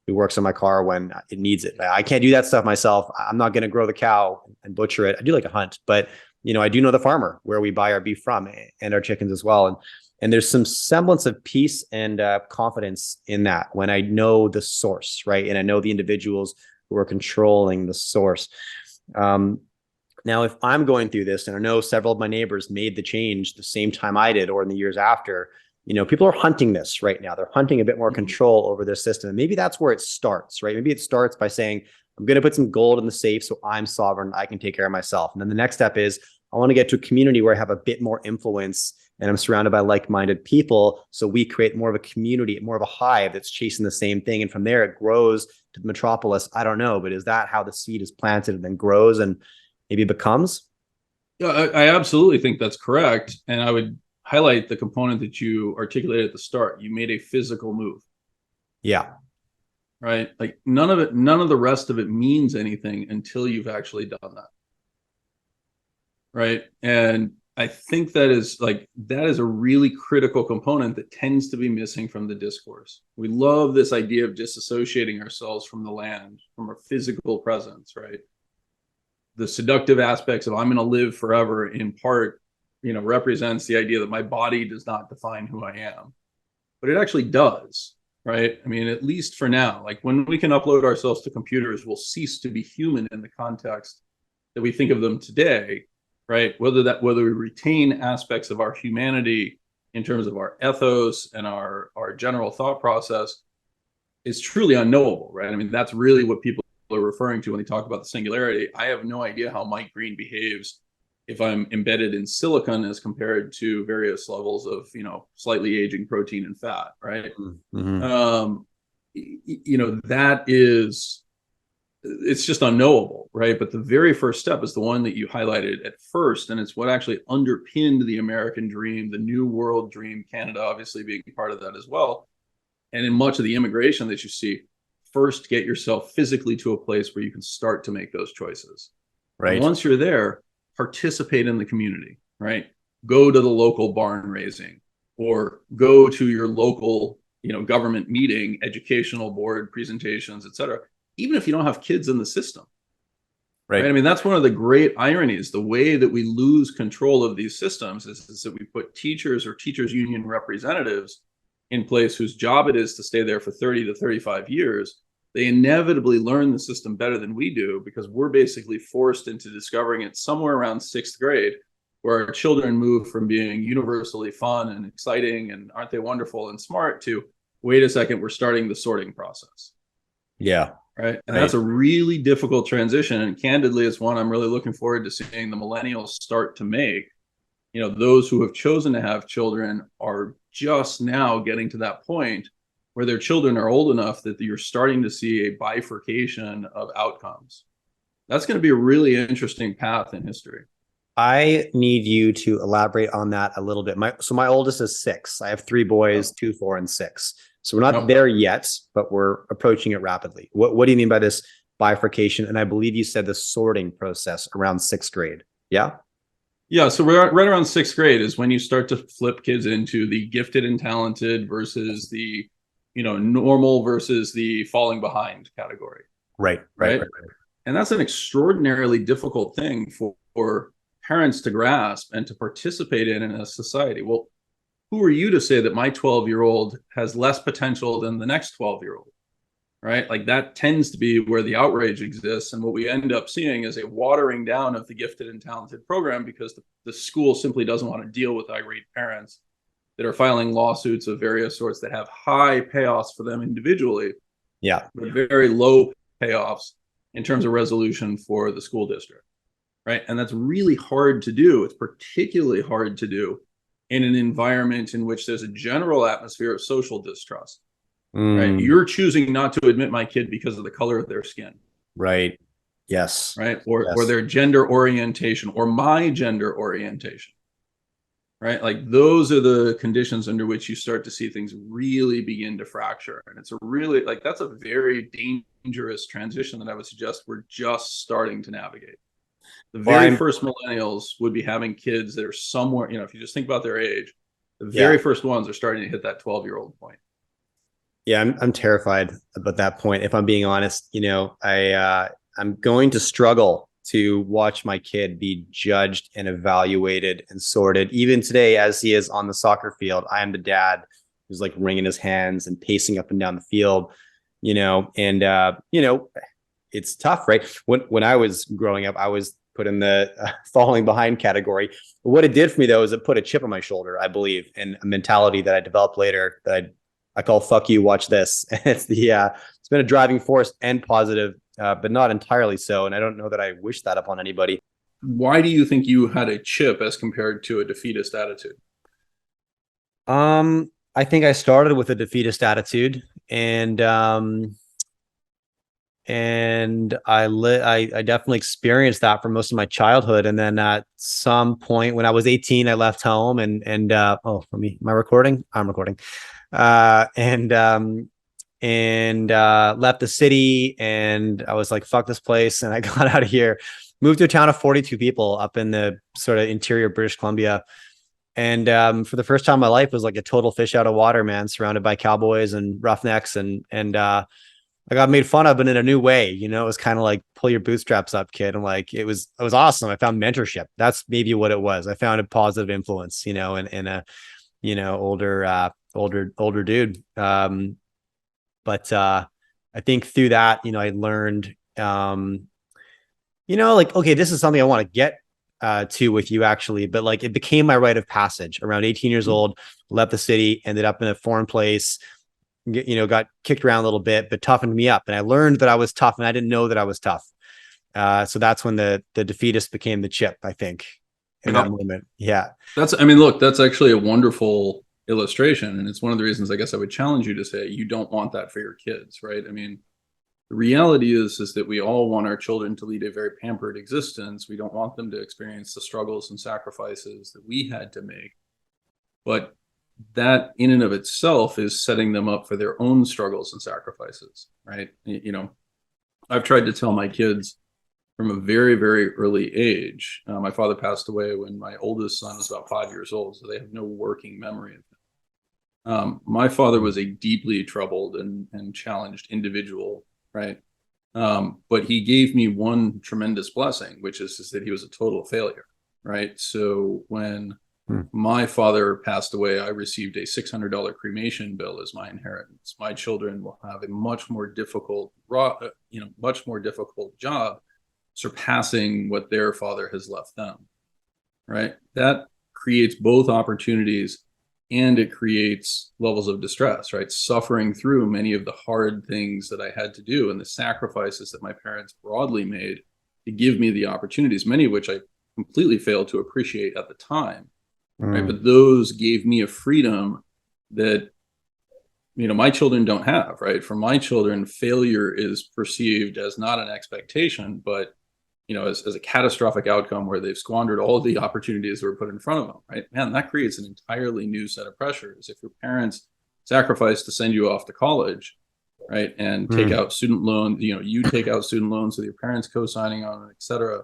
who works on my car when it needs it. I can't do that stuff myself. I'm not going to grow the cow and butcher it. I do like a hunt, but I do know the farmer where we buy our beef from and our chickens as well. And there's some semblance of peace and confidence in that when I know the source, right? And I know the individuals who are controlling the source. Now, if I'm going through this, and I know several of my neighbors made the change the same time I did or in the years after, people are hunting this right now. They're hunting a bit more control over their system. And maybe that's where it starts, right? Maybe it starts by saying, I'm going to put some gold in the safe so I'm sovereign. I can take care of myself. And then the next step is I want to get to a community where I have a bit more influence and I'm surrounded by like-minded people. So we create more of a community, more of a hive that's chasing the same thing. And from there, it grows to the metropolis. I don't know, but is that how the seed is planted and then grows and maybe becomes?
Yeah, I absolutely think that's correct. And I would highlight the component that you articulated at the start. You made a physical move.
Yeah.
Right. Like none of the rest of it means anything until you've actually done that. Right. And I think that is a really critical component that tends to be missing from the discourse. We love this idea of disassociating ourselves from the land, from our physical presence, right? The seductive aspects of I'm going to live forever in part, represents the idea that my body does not define who I am, but it actually does, right? I mean, at least for now, like when we can upload ourselves to computers, we'll cease to be human in the context that we think of them today, right? Whether we retain aspects of our humanity in terms of our ethos and our general thought process is truly unknowable, right? I mean, that's really what people are referring to when they talk about the singularity. I have no idea how Mike Green behaves if I'm embedded in silicon as compared to various levels of, slightly aging protein and fat, right? Mm-hmm. That is, it's just unknowable, right? But the very first step is the one that you highlighted at first, and it's what actually underpinned the American dream, the New World dream, Canada obviously being part of that as well. And in much of the immigration that you see, first get yourself physically to a place where you can start to make those choices. Right. And once you're there, participate in the community, right? Go to the local barn raising, or go to your local, government meeting, educational board presentations, et cetera, even if you don't have kids in the system. Right. I mean, that's one of the great ironies. The way that we lose control of these systems is that we put teachers or teachers union representatives in place whose job it is to stay there for 30 to 35 years. They inevitably learn the system better than we do, because we're basically forced into discovering it somewhere around 6th grade, where our children move from being universally fun and exciting and aren't they wonderful and smart to, wait a second, we're starting the sorting process.
Yeah.
Right. And that's a really difficult transition. And candidly, it's one I'm really looking forward to seeing the millennials start to make. Those who have chosen to have children are just now getting to that point where their children are old enough that you're starting to see a bifurcation of outcomes. That's going to be a really interesting path in history.
I need you to elaborate on that a little bit. My oldest is 6. I have 3 boys, 2, 4, and 6. So we're not there yet, but we're approaching it rapidly. What do you mean by this bifurcation? And I believe you said the sorting process around 6th grade. Yeah?
Yeah. So we're right around 6th grade is when you start to flip kids into the gifted and talented versus the, normal versus the falling behind category.
Right.
And that's an extraordinarily difficult thing for parents to grasp and to participate in a society. Well, who are you to say that my 12-year-old has less potential than the next 12-year-old, right? Like, that tends to be where the outrage exists. And what we end up seeing is a watering down of the gifted and talented program, because the school simply doesn't want to deal with irate parents that are filing lawsuits of various sorts that have high payoffs for them individually, but very low payoffs in terms of resolution for the school district, right? And that's really hard to do. It's particularly hard to do in an environment in which there's a general atmosphere of social distrust, right? You're choosing not to admit my kid because of the color of their skin.
Right. Yes.
Right. Or their gender orientation, or my gender orientation, right? Like, those are the conditions under which you start to see things really begin to fracture. And it's that's a very dangerous transition that I would suggest we're just starting to navigate. The very first millennials would be having kids that are somewhere, if you just think about their age, the very first ones are starting to hit that 12-year-old point.
Yeah, I'm terrified about that point. If I'm being honest, I'm going to struggle to watch my kid be judged and evaluated and sorted. Even today, as he is on the soccer field, I am the dad who's like wringing his hands and pacing up and down the field, it's tough, right? When I was growing up, I was put in the falling behind category. What it did for me, though, is it put a chip on my shoulder, I believe, and a mentality that I developed later that I call "fuck you, watch this." It's been a driving force and positive, but not entirely so. And I don't know that I wish that upon anybody.
Why do you think you had a chip as compared to a defeatist attitude?
I think I started with a defeatist attitude, and I definitely experienced that for most of my childhood. And then at some point when I was 18, I left home and am I recording? I'm recording. And left the city, and I was like, fuck this place. And I got out of here, moved to a town of 42 people up in the sort of interior British Columbia. And for the first time in my life, it was like a total fish out of water, man, surrounded by cowboys and roughnecks. And I got made fun of, but in a new way. It was kind of like, pull your bootstraps up, kid. And like, it was awesome. I found mentorship. That's maybe what it was. I found a positive influence, in a, older dude. But I think through that, I learned, okay, this is something I want to get to with you actually, but like, it became my rite of passage. Around 18 years old, left the city, ended up in a foreign place, got kicked around a little bit, but toughened me up. And I learned that I was tough, and I didn't know that I was tough. So that's when the defeatist became the chip, I think, in that moment. Yeah. That's
actually a wonderful illustration. And it's one of the reasons I guess I would challenge you to say you don't want that for your kids, right? I mean, the reality is that we all want our children to lead a very pampered existence. We don't want them to experience the struggles and sacrifices that we had to make. But that in and of itself is setting them up for their own struggles and sacrifices, right? I've tried to tell my kids from a very, very early age. My father passed away when my oldest son was about 5 years old, so they have no working memory of him. My father was a deeply troubled and challenged individual, right? But he gave me one tremendous blessing, which is that he was a total failure, right? So when my father passed away, I received a $600 cremation bill as my inheritance. My children will have a much more difficult, job surpassing what their father has left them, right? That creates both opportunities and it creates levels of distress, right? Suffering through many of the hard things that I had to do and the sacrifices that my parents broadly made to give me the opportunities, many of which I completely failed to appreciate at the time, right? But those gave me a freedom that, my children don't have, right? For my children, failure is perceived as not an expectation, but as a catastrophic outcome where they've squandered all of the opportunities that were put in front of them, right? Man, that creates an entirely new set of pressures. If your parents sacrifice to send you off to college, right, and take out student loans, you take out student loans with your parents co-signing on it, et cetera,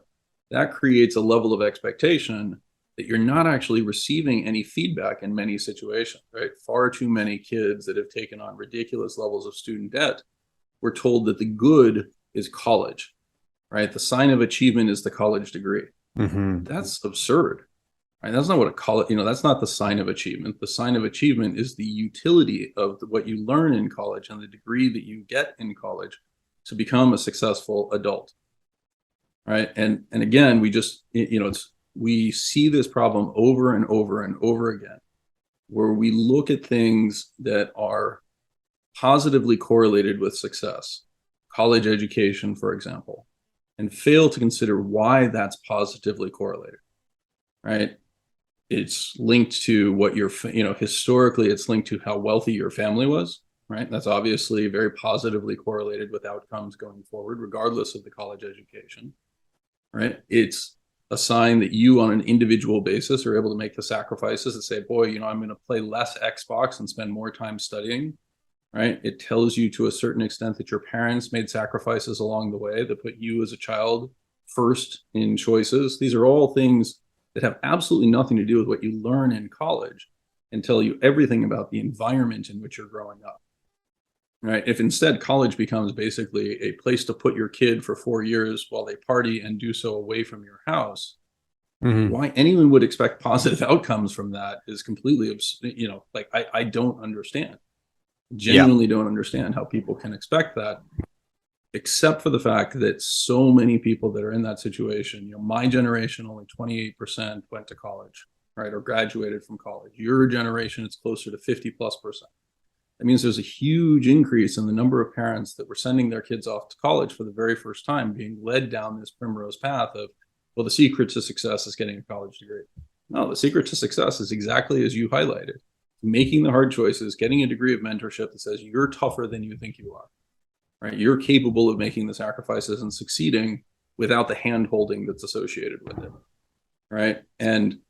that creates a level of expectation that you're not actually receiving any feedback in many situations, right? Far too many kids that have taken on ridiculous levels of student debt were told that the good is college, right? The sign of achievement is the college degree. That's absurd, right? That's not what a college, that's not the sign of achievement. The sign of achievement is the utility of what you learn in college and the degree that you get in college to become a successful adult, right? And again, we see this problem over and over and over again, where we look at things that are positively correlated with success, college education, for example, and fail to consider why that's positively correlated, right? It's linked to what historically it's linked to how wealthy your family was, right? That's obviously very positively correlated with outcomes going forward, regardless of the college education, right? It's a sign that you on an individual basis are able to make the sacrifices and say, boy, I'm going to play less Xbox and spend more time studying, right? It tells you to a certain extent that your parents made sacrifices along the way that put you as a child first in choices. These are all things that have absolutely nothing to do with what you learn in college and tell you everything about the environment in which you're growing up, right? If instead college becomes basically a place to put your kid for 4 years while they party and do so away from your house, why anyone would expect positive outcomes from that is completely, I don't understand. Genuinely don't understand how people can expect that, except for the fact that so many people that are in that situation, my generation, only 28% went to college, right, or graduated from college. Your generation, it's closer to 50+%. That means there's a huge increase in the number of parents that were sending their kids off to college for the very first time, being led down this primrose path of, well, the secret to success is getting a college degree. No, the secret to success is exactly as you highlighted. Making the hard choices, getting a degree of mentorship that says you're tougher than you think you are, right? You're capable of making the sacrifices and succeeding without the hand holding that's associated with it, right? And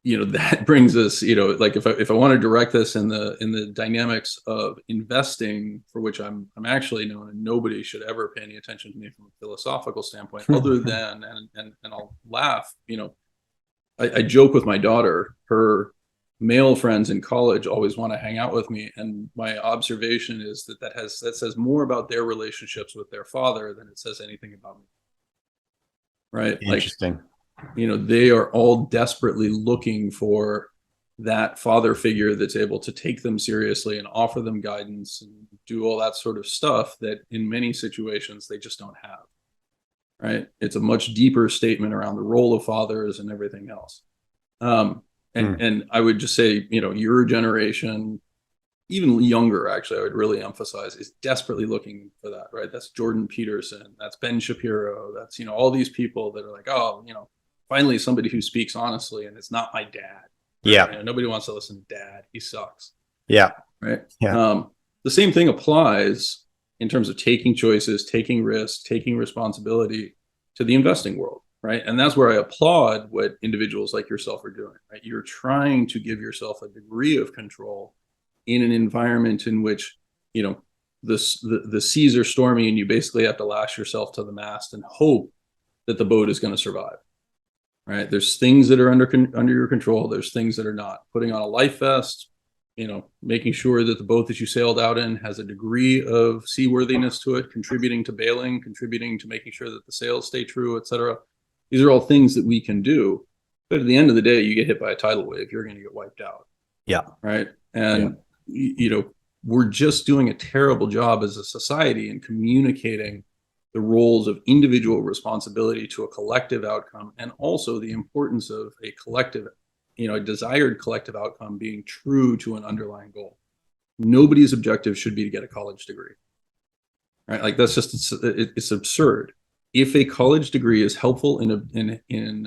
that brings us, if I want to direct this in the dynamics of investing, for which I'm actually known, and nobody should ever pay any attention to me from a philosophical standpoint, other than and I'll laugh, I joke with my daughter, her male friends in college always want to hang out with me, and my observation is that says more about their relationships with their father than it says anything about me, right?
Interesting.
They are all desperately looking for that father figure that's able to take them seriously and offer them guidance and do all that sort of stuff that in many situations they just don't have, right? It's a much deeper statement around the role of fathers and everything else. And I would just say, your generation, even younger, actually, I would really emphasize, is desperately looking for that, right? That's Jordan Peterson, that's Ben Shapiro, that's, all these people that are like, oh, finally somebody who speaks honestly, and it's not my dad. Right?
Yeah.
Nobody wants to listen to dad. He sucks.
Yeah.
Right.
Yeah.
The same thing applies in terms of taking choices, taking risks, taking responsibility to the investing world. Right. And that's where I applaud what individuals like yourself are doing. Right. You're trying to give yourself a degree of control in an environment in which, the seas are stormy and you basically have to lash yourself to the mast and hope that the boat is going to survive. Right? There's things that are under your control. There's things that are not. Putting on a life vest, making sure that the boat that you sailed out in has a degree of seaworthiness to it, contributing to bailing, contributing to making sure that the sails stay true, etc. These are all things that we can do. But at the end of the day, you get hit by a tidal wave, you're going to get wiped out.
Yeah.
Right. And, we're just doing a terrible job as a society in communicating the roles of individual responsibility to a collective outcome, and also the importance of a collective, a desired collective outcome being true to an underlying goal. Nobody's objective should be to get a college degree. Right? Like that's just it's absurd. If a college degree is helpful in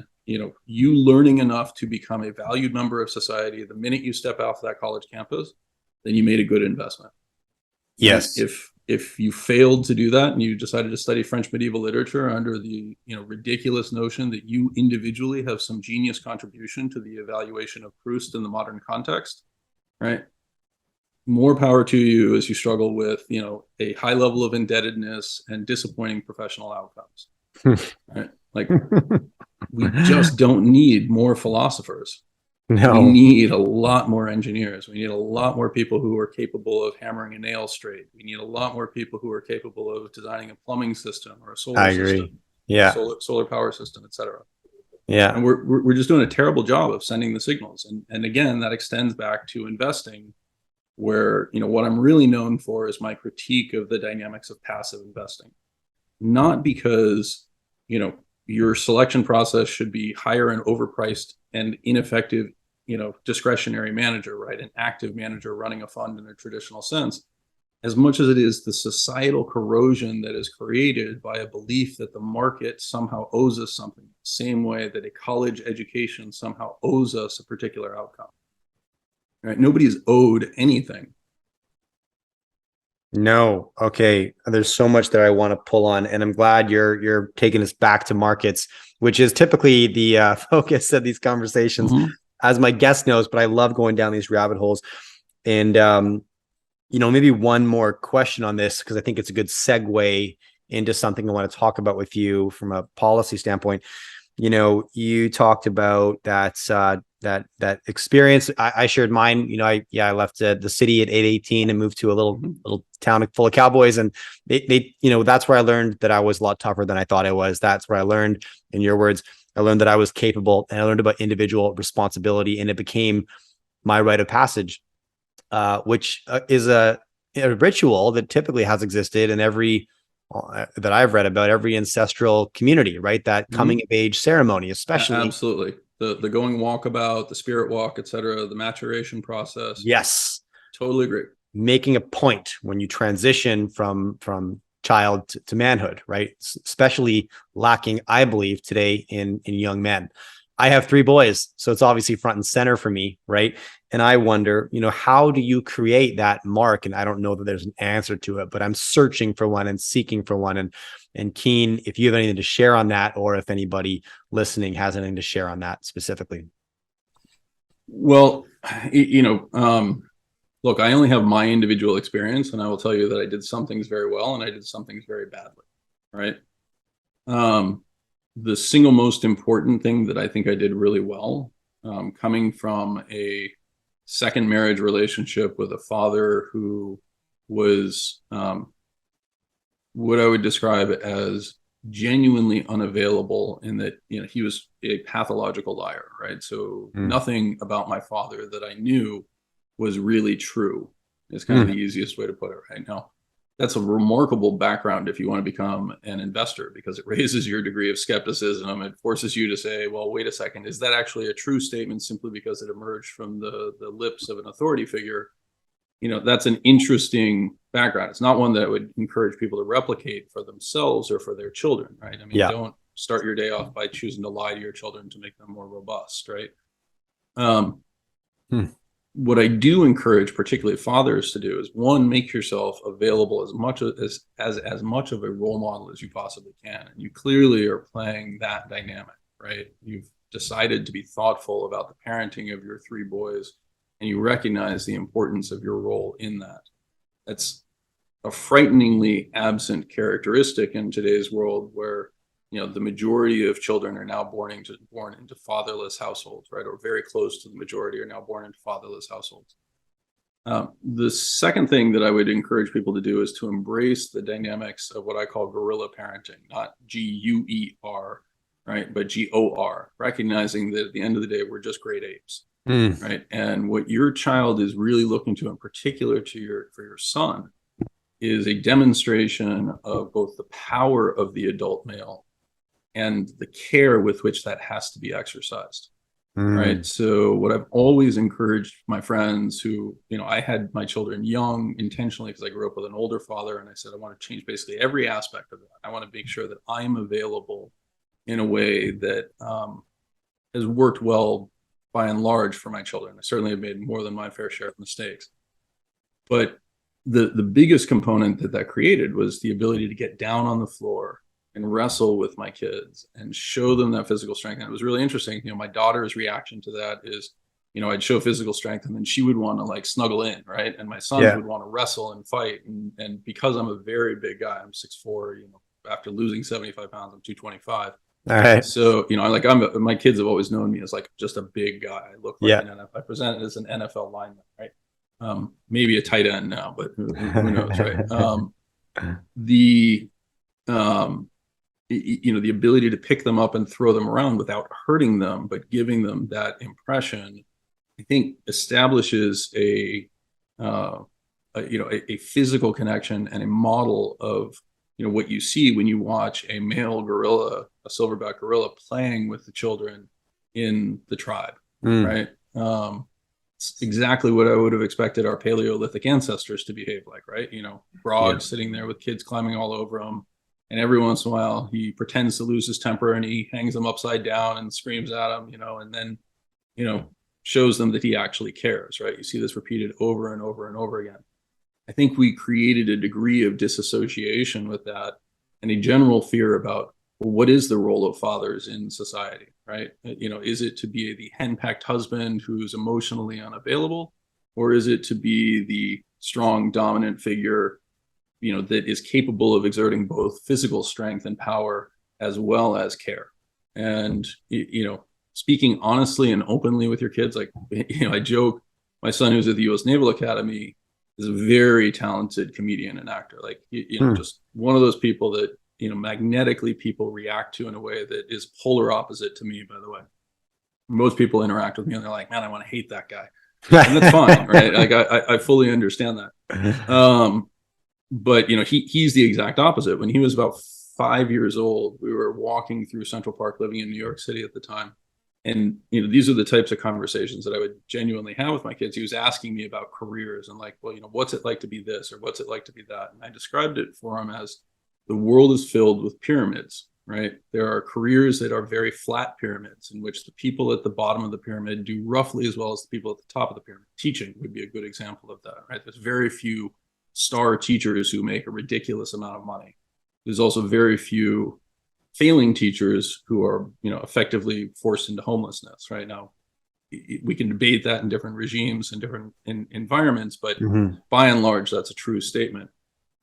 you learning enough to become a valued member of society the minute you step off that college campus, then you made a good investment.
Yes.
And if you failed to do that and you decided to study French medieval literature under the ridiculous notion that you individually have some genius contribution to the evaluation of Proust in the modern context, right? More power to you as you struggle with a high level of indebtedness and disappointing professional outcomes. Right? Like we just don't need more philosophers.
No.
We need a lot more engineers. We need a lot more people who are capable of hammering a nail straight. We need a lot more people who are capable of designing a plumbing system or a solar system, solar power system, etc.
Yeah.
And we're just doing a terrible job of sending the signals. And again, that extends back to investing, where what I'm really known for is my critique of the dynamics of passive investing. Not because your selection process should be hire an overpriced and ineffective discretionary manager, right? An active manager running a fund in a traditional sense, as much as it is the societal corrosion that is created by a belief that the market somehow owes us something, the same way that a college education somehow owes us a particular outcome. Right? Nobody's owed anything.
No. Okay. There's so much that I want to pull on, and I'm glad you're taking us back to markets, which is typically the focus of these conversations, as my guest knows. But I love going down these rabbit holes, and maybe one more question on this, because I think it's a good segue into something I want to talk about with you from a policy standpoint. You talked about that experience. I shared mine. I left the city at 8-18 and moved to a little town full of cowboys, and they that's where I learned that I was a lot tougher than I thought I was. That's where I learned, in your words, I learned that I was capable, and I learned about individual responsibility, and it became my rite of passage, which is a ritual that typically has existed in every that I've read about, every ancestral community, right? That coming of age ceremony, especially.
Absolutely. The going walkabout, the spirit walk, etc., the maturation process.
Yes.
Totally agree.
Making a point when you transition from child to manhood, right? Especially lacking, I believe, today in young men. I have 3 boys, so it's obviously front and center for me, right? And I wonder, how do you create that mark? And I don't know that there's an answer to it, but I'm searching for one and seeking for one. And Keen, if you have anything to share on that, or if anybody listening has anything to share on that specifically.
Well, look, I only have my individual experience, and I will tell you that I did some things very well and I did some things very badly, right? The single most important thing that I think I did really well, coming from a second marriage relationship with a father who was what I would describe as genuinely unavailable, in that he was a pathological liar, right? So nothing about my father that I knew was really true. It's kind of the easiest way to put it right now. That's a remarkable background if you want to become an investor, because it raises your degree of skepticism. It forces you to say, well, wait a second, is that actually a true statement simply because it emerged from the lips of an authority figure? That's an interesting background. It's not one that I would encourage people to replicate for themselves or for their children, right? I mean, don't start your day off by choosing to lie to your children to make them more robust, right? What I do encourage, particularly fathers, to do is, one, make yourself available as much of a role model as you possibly can. And you clearly are playing that dynamic, right? You've decided to be thoughtful about the parenting of your 3 boys, and you recognize the importance of your role in that. a frighteningly absent characteristic in today's world, where the majority of children are now born into fatherless households, right? Or very close to the majority are now born into fatherless households. The second thing that I would encourage people to do is to embrace the dynamics of what I call guerrilla parenting, not GUER, right? But GOR, recognizing that at the end of the day, we're just great apes, right? And what your child is really looking to, in particular for your son, is a demonstration of both the power of the adult male and the care with which that has to be exercised. Right. So what I've always encouraged my friends who, I had my children young intentionally because I grew up with an older father, and I said, I want to change basically every aspect of that. I want to make sure that I'm available in a way that has worked well by and large for my children. I certainly have made more than my fair share of mistakes. But the biggest component that created was the ability to get down on the floor and wrestle with my kids and show them that physical strength. And it was really interesting. My daughter's reaction to that is, I'd show physical strength and then she would want to like snuggle in, right? And my sons would want to wrestle and fight. And because I'm a very big guy, I'm 6'4", after losing 75 pounds, I'm 225.
All right.
So, my kids have always known me as like just a big guy. I look like I present as an NFL lineman, right? Maybe a tight end now, but who knows, right? The ability to pick them up and throw them around without hurting them, but giving them that impression, I think establishes a physical connection and a model of, what you see when you watch a male gorilla, a silverback gorilla, playing with the children in the tribe, right? It's exactly what I would have expected our Paleolithic ancestors to behave like, right? Frog sitting there with kids climbing all over him. And every once in a while, he pretends to lose his temper and he hangs them upside down and screams at them, and then, shows them that he actually cares, right? You see this repeated over and over and over again. I think we created a degree of disassociation with that and a general fear about, well, what is the role of fathers in society, right? Is it to be the henpecked husband who's emotionally unavailable, or is it to be the strong, dominant figure that is capable of exerting both physical strength and power as well as care? And, speaking honestly and openly with your kids, like, I joke, my son who's at the U.S. Naval Academy is a very talented comedian and actor. Like, just one of those people that, magnetically people react to in a way that is polar opposite to me, by the way. Most people interact with me and they're like, man, I want to hate that guy. And that's fine, right? Like, I fully understand that. But, he's the exact opposite. When he was about 5 years old, we were walking through Central Park, living in New York City at the time. And, these are the types of conversations that I would genuinely have with my kids. He was asking me about careers and like, well, what's it like to be this or what's it like to be that? And I described it for him as the world is filled with pyramids, right? There are careers that are very flat pyramids in which the people at the bottom of the pyramid do roughly as well as the people at the top of the pyramid. Teaching would be a good example of that, right? There's very few star teachers who make a ridiculous amount of money. There's also very few failing teachers who are, effectively forced into homelessness. Right now, we can debate that in different regimes and different environments, but by and large, that's a true statement.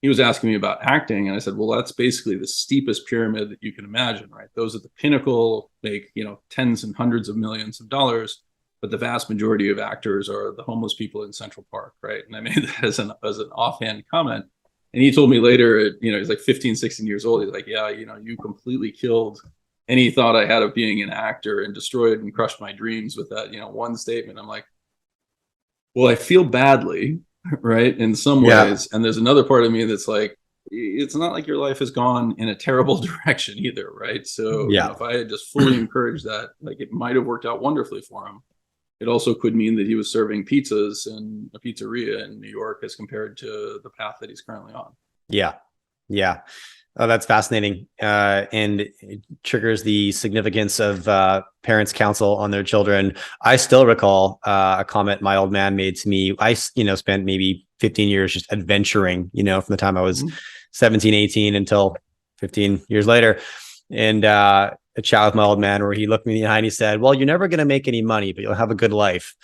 He was asking me about acting, and I said, well, that's basically the steepest pyramid that you can imagine, right? Those at the pinnacle make, tens and hundreds of millions of dollars, but the vast majority of actors are the homeless people in Central Park, right? And I made that as an offhand comment. And he told me later, he's like 15, 16 years old. He's like, yeah, you completely killed any thought I had of being an actor and destroyed and crushed my dreams with that, one statement. I'm like, well, I feel badly, right? In some ways. And there's another part of me that's like, it's not like your life has gone in a terrible direction either, right? So if I had just fully encouraged that, like, it might have worked out wonderfully for him. It also could mean that he was serving pizzas in a pizzeria in New York as compared to the path that he's currently on. Yeah.
Oh, that's fascinating. And it triggers the significance of parents' counsel on their children. I still recall a comment my old man made to me. I, spent maybe 15 years just adventuring, from the time I was 17, 18 until 15 years later. And a chat with my old man where he looked me in the eye and he said, well, you're never going to make any money, but you'll have a good life.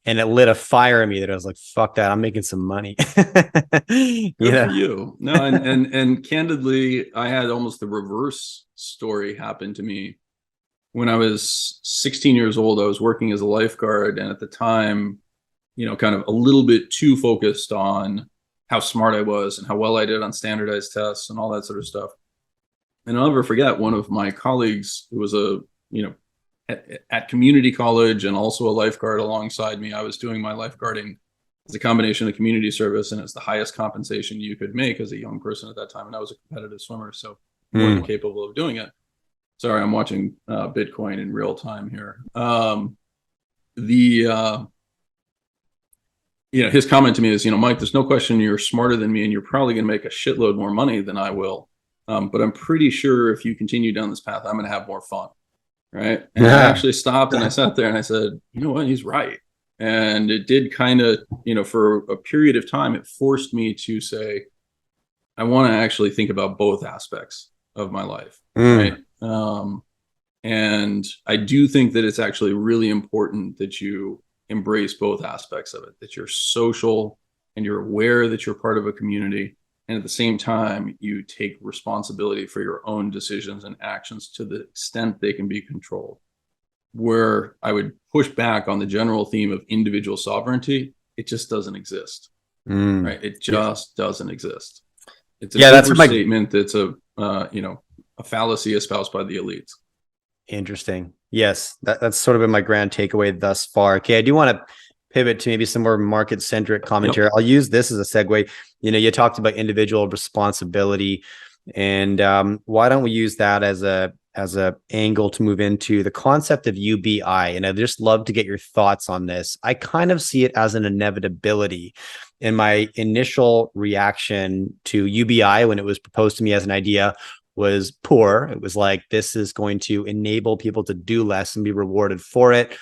And it lit a fire in me that I was like, fuck that, I'm making some money.
Good for you. No, and candidly, I had almost the reverse story happen to me. When I was 16 years old, I was working as a lifeguard, and at the time, kind of a little bit too focused on how smart I was and how well I did on standardized tests and all that sort of stuff. And I'll never forget one of my colleagues who was at community college and also a lifeguard alongside me. I was doing my lifeguarding as a combination of community service, and it's the highest compensation you could make as a young person at that time. And I was a competitive swimmer, so more than capable of doing it. Sorry, I'm watching Bitcoin in real time here. His comment to me is, Mike, there's no question you're smarter than me, and you're probably going to make a shitload more money than I will. But I'm pretty sure if you continue down this path, I'm going to have more fun. Right. And I actually stopped and I sat there and I said, you know what, he's right. And it did kind of, for a period of time, it forced me to say, I want to actually think about both aspects of my life. Right. And I do think that it's actually really important that you embrace both aspects of it, that you're social and you're aware that you're part of a community. And at the same time, you take responsibility for your own decisions and actions to the extent they can be controlled. Where I would push back on the general theme of individual sovereignty, it just doesn't exist. Right? It just doesn't exist. It's an overstatement. That's a fallacy espoused by the elites.
Interesting. Yes, that's sort of been my grand takeaway thus far. Okay, I do want to pivot to maybe some more market-centric commentary. Yep. I'll use this as a segue. You talked about individual responsibility, and why don't we use that as a angle to move into the concept of UBI? And I'd just love to get your thoughts on this. I kind of see it as an inevitability. In my initial reaction to UBI when it was proposed to me as an idea was poor. It was like, this is going to enable people to do less and be rewarded for it.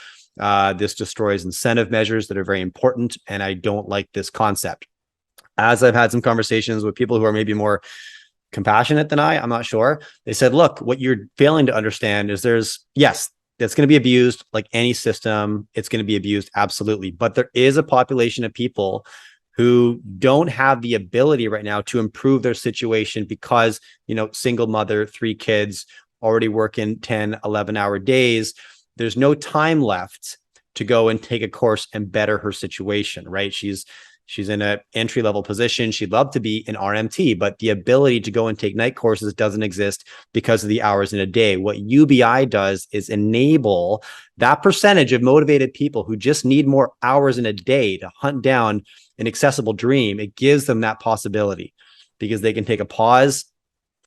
This destroys incentive measures that are very important, and I don't like this concept. As I've had some conversations with people who are maybe more compassionate than I'm not sure. They said, look, what you're failing to understand is that's going to be abused like any system. It's going to be abused, absolutely. But there is a population of people who don't have the ability right now to improve their situation because, single mother, 3 kids, already working 10, 11-hour days. There's no time left to go and take a course and better her situation, right? She's in an entry-level position. She'd love to be an RMT, but the ability to go and take night courses doesn't exist because of the hours in a day. What UBI does is enable that percentage of motivated people who just need more hours in a day to hunt down an accessible dream. It gives them that possibility because they can take a pause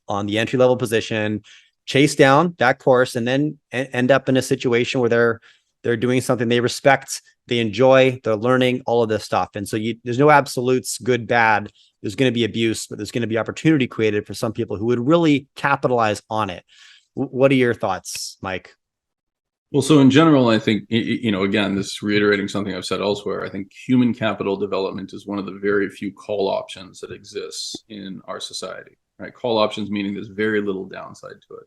on the entry-level position, chase down that course, and then end up in a situation where they're doing something they respect, they enjoy, they're learning, all of this stuff. And so there's no absolutes, good, bad. There's going to be abuse, but there's going to be opportunity created for some people who would really capitalize on it. What are your thoughts, Mike?
Well, so in general, I think, again, this is reiterating something I've said elsewhere. I think human capital development is one of the very few call options that exists in our society, right? Call options meaning there's very little downside to it.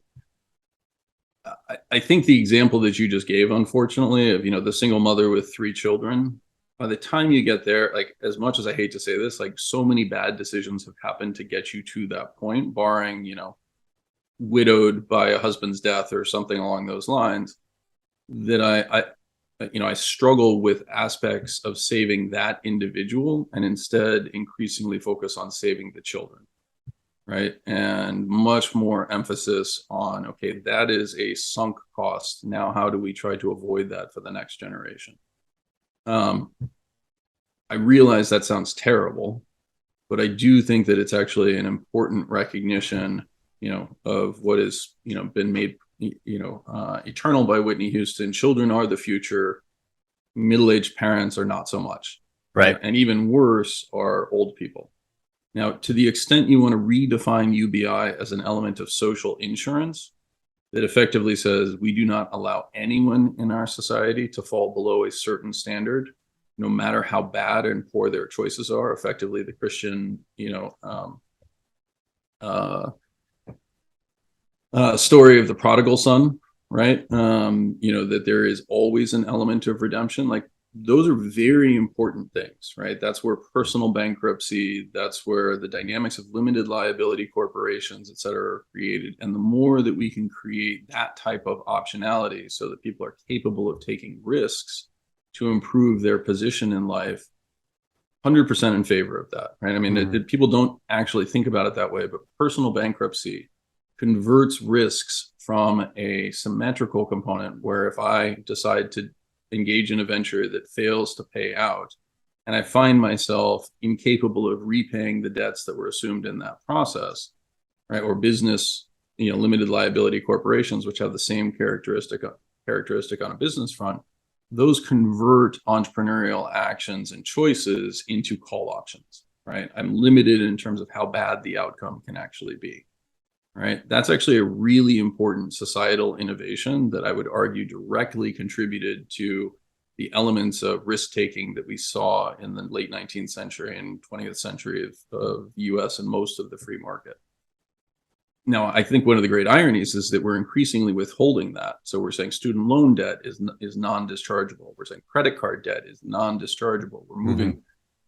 I think the example that you just gave, unfortunately, of, the single mother with 3 children, by the time you get there, like, as much as I hate to say this, like, so many bad decisions have happened to get you to that point, barring, widowed by a husband's death or something along those lines, that I struggle with aspects of saving that individual and instead increasingly focus on saving the children. Right. And much more emphasis on, okay, that is a sunk cost. Now, how do we try to avoid that for the next generation? I realize that sounds terrible, but I do think that it's actually an important recognition, of what has, been made, eternal by Whitney Houston. Children are the future. Middle-aged parents are not so much.
Right.
And even worse are old people. Now, to the extent you want to redefine UBI as an element of social insurance that effectively says we do not allow anyone in our society to fall below a certain standard, no matter how bad and poor their choices are, effectively the Christian, story of the prodigal son, right? That there is always an element of redemption. Like, those are very important things, right? That's where personal bankruptcy, that's where the dynamics of limited liability corporations, et cetera, are created. And the more that we can create that type of optionality so that people are capable of taking risks to improve their position in life, 100% in favor of that, right? I mean, people don't actually think about it that way, but personal bankruptcy converts risks from a symmetrical component where if I decide to engage in a venture that fails to pay out and I find myself incapable of repaying the debts that were assumed in that process, right? Or business, limited liability corporations, which have the same characteristic on a business front, those convert entrepreneurial actions and choices into call options, right? I'm limited in terms of how bad the outcome can actually be. Right. That's actually a really important societal innovation that I would argue directly contributed to the elements of risk taking that we saw in the late 19th century and 20th century of the US and most of the free market. Now, I think one of the great ironies is that we're increasingly withholding that. So we're saying student loan debt is non-dischargeable. We're saying credit card debt is non-dischargeable. We're moving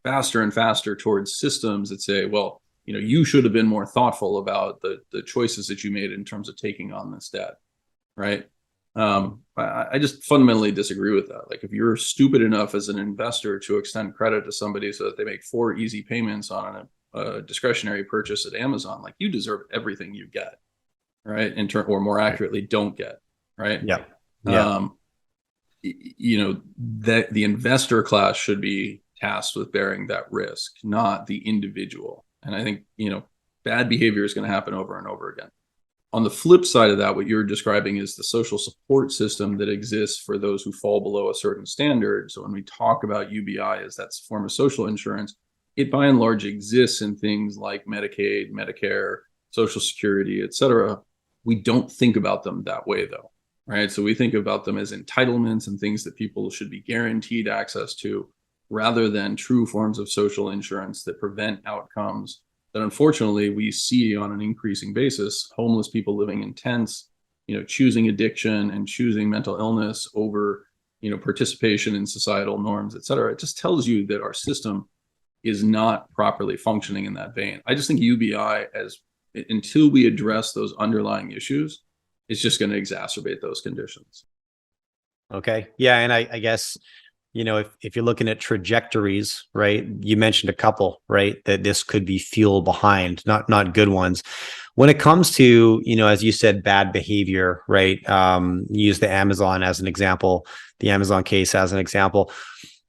faster and faster towards systems that say, well, you should have been more thoughtful about the choices that you made in terms of taking on this debt, right? I just fundamentally disagree with that. Like, if you're stupid enough as an investor to extend credit to somebody so that they make 4 easy payments on a discretionary purchase at Amazon, like, you deserve everything you get, right? Or more accurately, don't get, right?
Yeah.
That the investor class should be tasked with bearing that risk, not the individual. And I think, bad behavior is going to happen over and over again. On the flip side of that, what you're describing is the social support system that exists for those who fall below a certain standard. So when we talk about UBI as that form of social insurance, it by and large exists in things like Medicaid, Medicare, Social Security, et cetera. We don't think about them that way, though, right? So we think about them as entitlements and things that people should be guaranteed access to, rather than true forms of social insurance that prevent outcomes that unfortunately we see on an increasing basis. Homeless people living in tents, choosing addiction and choosing mental illness over, participation in societal norms, et cetera. It just tells you that our system is not properly functioning in that vein. I just think UBI, until we address those underlying issues, is just going to exacerbate those conditions.
Okay. Yeah. And I guess, if you're looking at trajectories, right, you mentioned a couple, right, that this could be fuel behind, not good ones. When it comes to, as you said, bad behavior, right, use the Amazon as an example, the Amazon case as an example,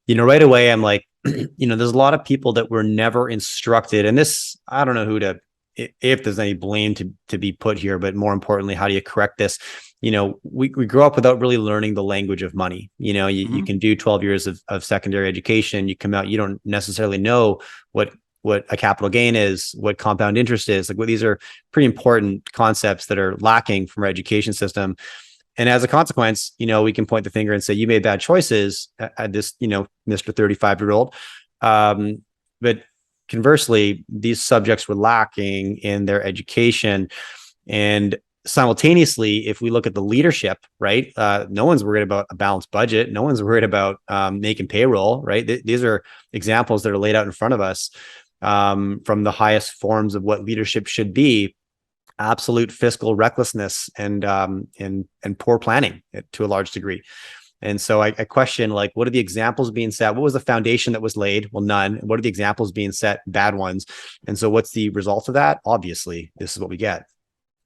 right away, I'm like, there's a lot of people that were never instructed, and this, I don't know if there's any blame to be put here, but more importantly, how do you correct this? We grow up without really learning the language of money. You can do 12 years of secondary education. You come out, you don't necessarily know what a capital gain is, what compound interest is. Like, these are pretty important concepts that are lacking from our education system. And as a consequence, we can point the finger and say, you made bad choices at this, Mr. 35-year-old. But conversely, these subjects were lacking in their education. And simultaneously, if we look at the leadership, right, no one's worried about a balanced budget. No one's worried about making payroll, right? These are examples that are laid out in front of us from the highest forms of what leadership should be. Absolute fiscal recklessness and poor planning to a large degree. And so I question, like, what are the examples being set? What was the foundation that was laid? Well, none. What are the examples being set? Bad ones. And so what's the result of that? Obviously, this is what we get.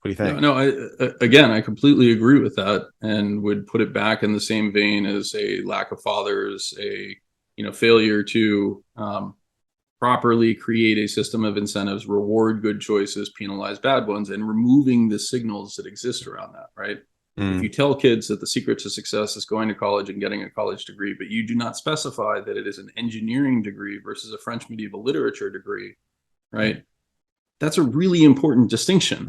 What do you think?
No, I completely agree with that, and would put it back in the same vein as a lack of fathers, a failure to properly create a system of incentives, reward good choices, penalize bad ones, and removing the signals that exist around that, right? If you tell kids that the secret to success is going to college and getting a college degree, but you do not specify that it is an engineering degree versus a French medieval literature degree, right? That's a really important distinction.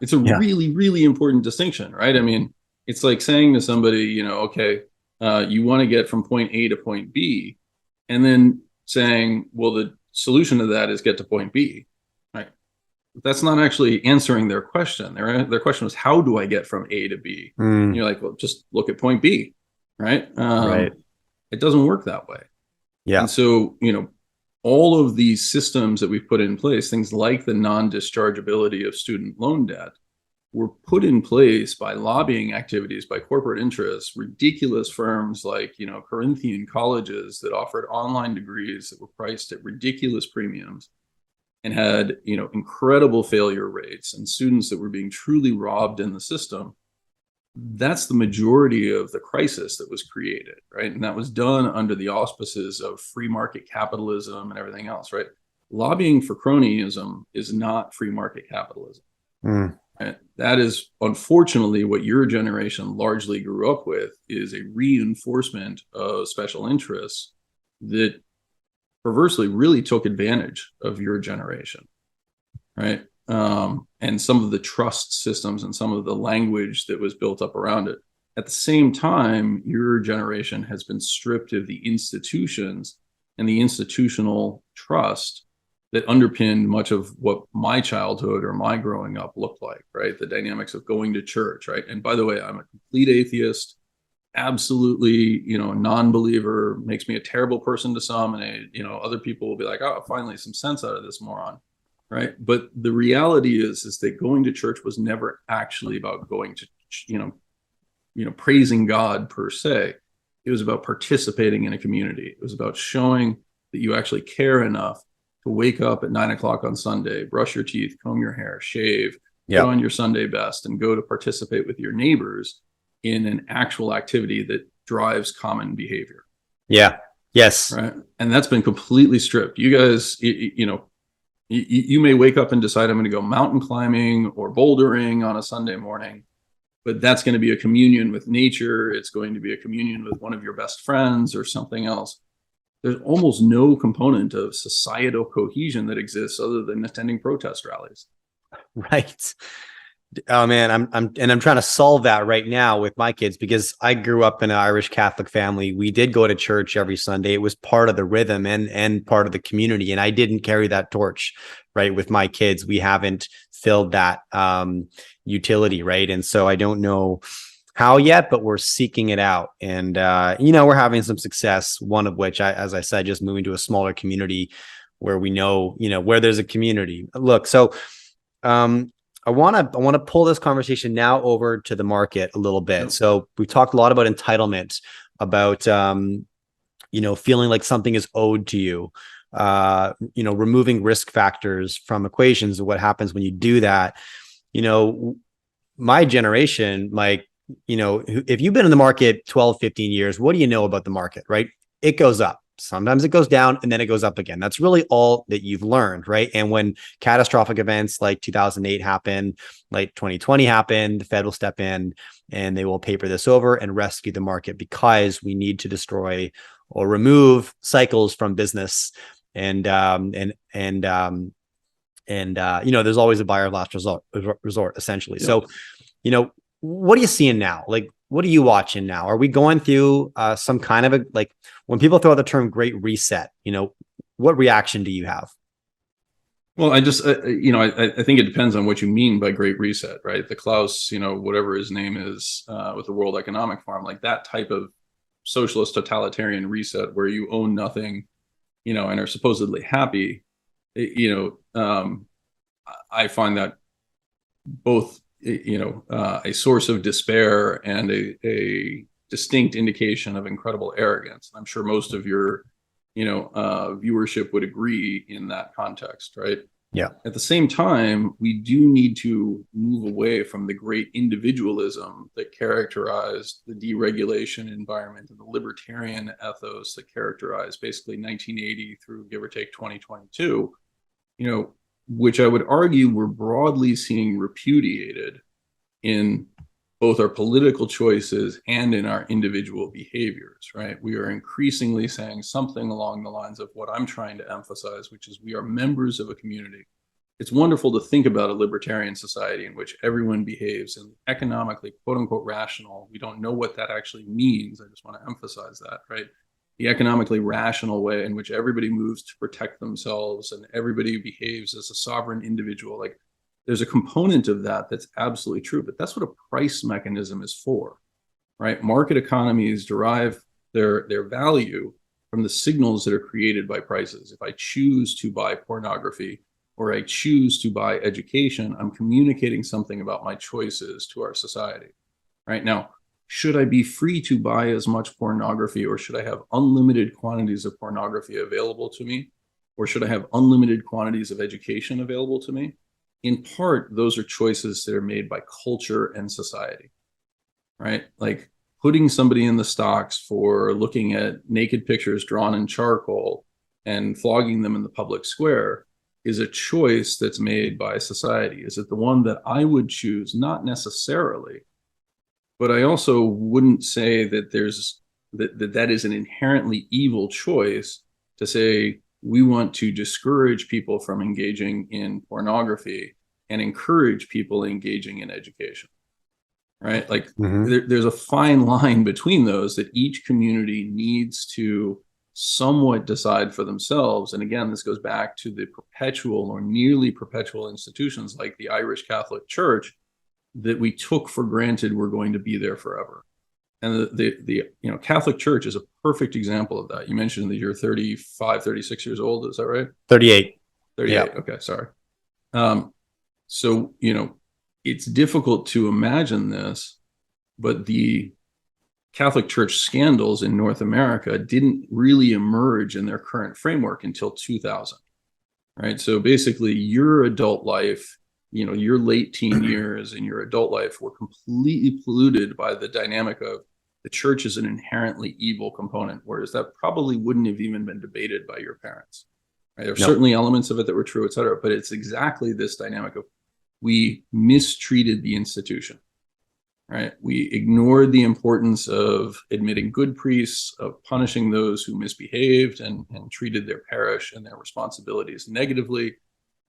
It's a really, really important distinction, right? I mean, it's like saying to somebody, you want to get from point A to point B, and then saying, well, the solution to that is get to point B, right? That's not actually answering their question. Their question was, how do I get from A to B? And you're like, well, just look at point B, right?
Right.
It doesn't work that way.
Yeah.
And so, all of these systems that we've put in place, things like the non-dischargeability of student loan debt, were put in place by lobbying activities, by corporate interests, ridiculous firms like, Corinthian colleges that offered online degrees that were priced at ridiculous premiums and had, incredible failure rates, and students that were being truly robbed in the system. That's the majority of the crisis that was created, right? And that was done under the auspices of free market capitalism and everything else, right? Lobbying for cronyism is not free market capitalism. Right? That is unfortunately what your generation largely grew up with, is a reinforcement of special interests that perversely really took advantage of your generation, right? And some of the trust systems and some of the language that was built up around it. At the same time, your generation has been stripped of the institutions and the institutional trust that underpinned much of what my childhood or my growing up looked like, right? The dynamics of going to church, right? And by the way, I'm a complete atheist, absolutely, a non-believer, makes me a terrible person to some, and other people will be like, oh, finally some sense out of this moron. Right. But the reality is that going to church was never actually about going to, praising God per se. It was about participating in a community. It was about showing that you actually care enough to wake up at 9 o'clock on Sunday, brush your teeth, comb your hair, shave, put on your Sunday best, and go to participate with your neighbors in an actual activity that drives common behavior.
Yeah. Yes.
Right. And that's been completely stripped. You guys, you may wake up and decide I'm going to go mountain climbing or bouldering on a Sunday morning, but that's going to be a communion with nature. It's going to be a communion with one of your best friends or something else. There's almost no component of societal cohesion that exists other than attending protest rallies.
Right. Oh man, I'm trying to solve that right now with my kids, because I grew up in an Irish Catholic family. We did go to church every Sunday. It was part of the rhythm and part of the community. And I didn't carry that torch, right? With my kids, we haven't filled that utility, right? And so I don't know how yet, but we're seeking it out. And we're having some success. One of which, as I said, just moving to a smaller community where we know, where there's a community. Look, so I want to pull this conversation now over to the market a little bit. So we talked a lot about entitlement, about feeling like something is owed to you, removing risk factors from equations. What happens when you do that? My generation, if you've been in the market 12, 15 years, what do you know about the market, right? It goes up. Sometimes it goes down and then it goes up again. That's really all that you've learned, right? And when catastrophic events like 2008 happen, like 2020 happen, the Fed will step in and they will paper this over and rescue the market, because we need to destroy or remove cycles from business. And there's always a buyer of last resort, essentially. Yep. So, what are you seeing now? What are you watching now? Are we going through some kind of when people throw out the term great reset, what reaction do you have?
Well, I just, I think it depends on what you mean by great reset, right? The Klaus, whatever his name is with the World Economic Forum, like that type of socialist totalitarian reset where you own nothing, and are supposedly happy, I find that both a source of despair and a distinct indication of incredible arrogance. I'm sure most of your, viewership would agree in that context, right?
Yeah.
At the same time, we do need to move away from the great individualism that characterized the deregulation environment and the libertarian ethos that characterized basically 1980 through give or take 2022, which I would argue we're broadly seeing repudiated in both our political choices and in our individual behaviors, right? We are increasingly saying something along the lines of what I'm trying to emphasize, which is we are members of a community. It's wonderful to think about a libertarian society in which everyone behaves in economically, quote unquote, rational. We don't know what that actually means. I just want to emphasize that, right? The economically rational way in which everybody moves to protect themselves and everybody behaves as a sovereign individual. There's a component of that that's absolutely true, but that's what a price mechanism is for, right? Market economies derive their value from the signals that are created by prices. If I choose to buy pornography or I choose to buy education, I'm communicating something about my choices to our society. Right now, should I be free to buy as much pornography, or should I have unlimited quantities of pornography available to me? Or should I have unlimited quantities of education available to me? In part, those are choices that are made by culture and society, right? Like putting somebody in the stocks for looking at naked pictures drawn in charcoal and flogging them in the public square is a choice that's made by society. Is it the one that I would choose? Not necessarily. But I also wouldn't say that that is an inherently evil choice to say we want to discourage people from engaging in pornography and encourage people engaging in education, right? Like there's a fine line between those that each community needs to somewhat decide for themselves. And again, this goes back to the perpetual or nearly perpetual institutions like the Irish Catholic Church that we took for granted were going to be there forever. And the Catholic Church is a perfect example of that. You mentioned that you're 35, 36 years old. Is that right?
38.
38. Yeah. Okay. Sorry. So, it's difficult to imagine this, but the Catholic Church scandals in North America didn't really emerge in their current framework until 2000, right? So basically your adult life, your late teen years and your adult life were completely polluted by the dynamic of the church is an inherently evil component, whereas that probably wouldn't have even been debated by your parents. Right? There are certainly elements of it that were true, et cetera, but it's exactly this dynamic of we mistreated the institution, right? We ignored the importance of admitting good priests, of punishing those who misbehaved and treated their parish and their responsibilities negatively.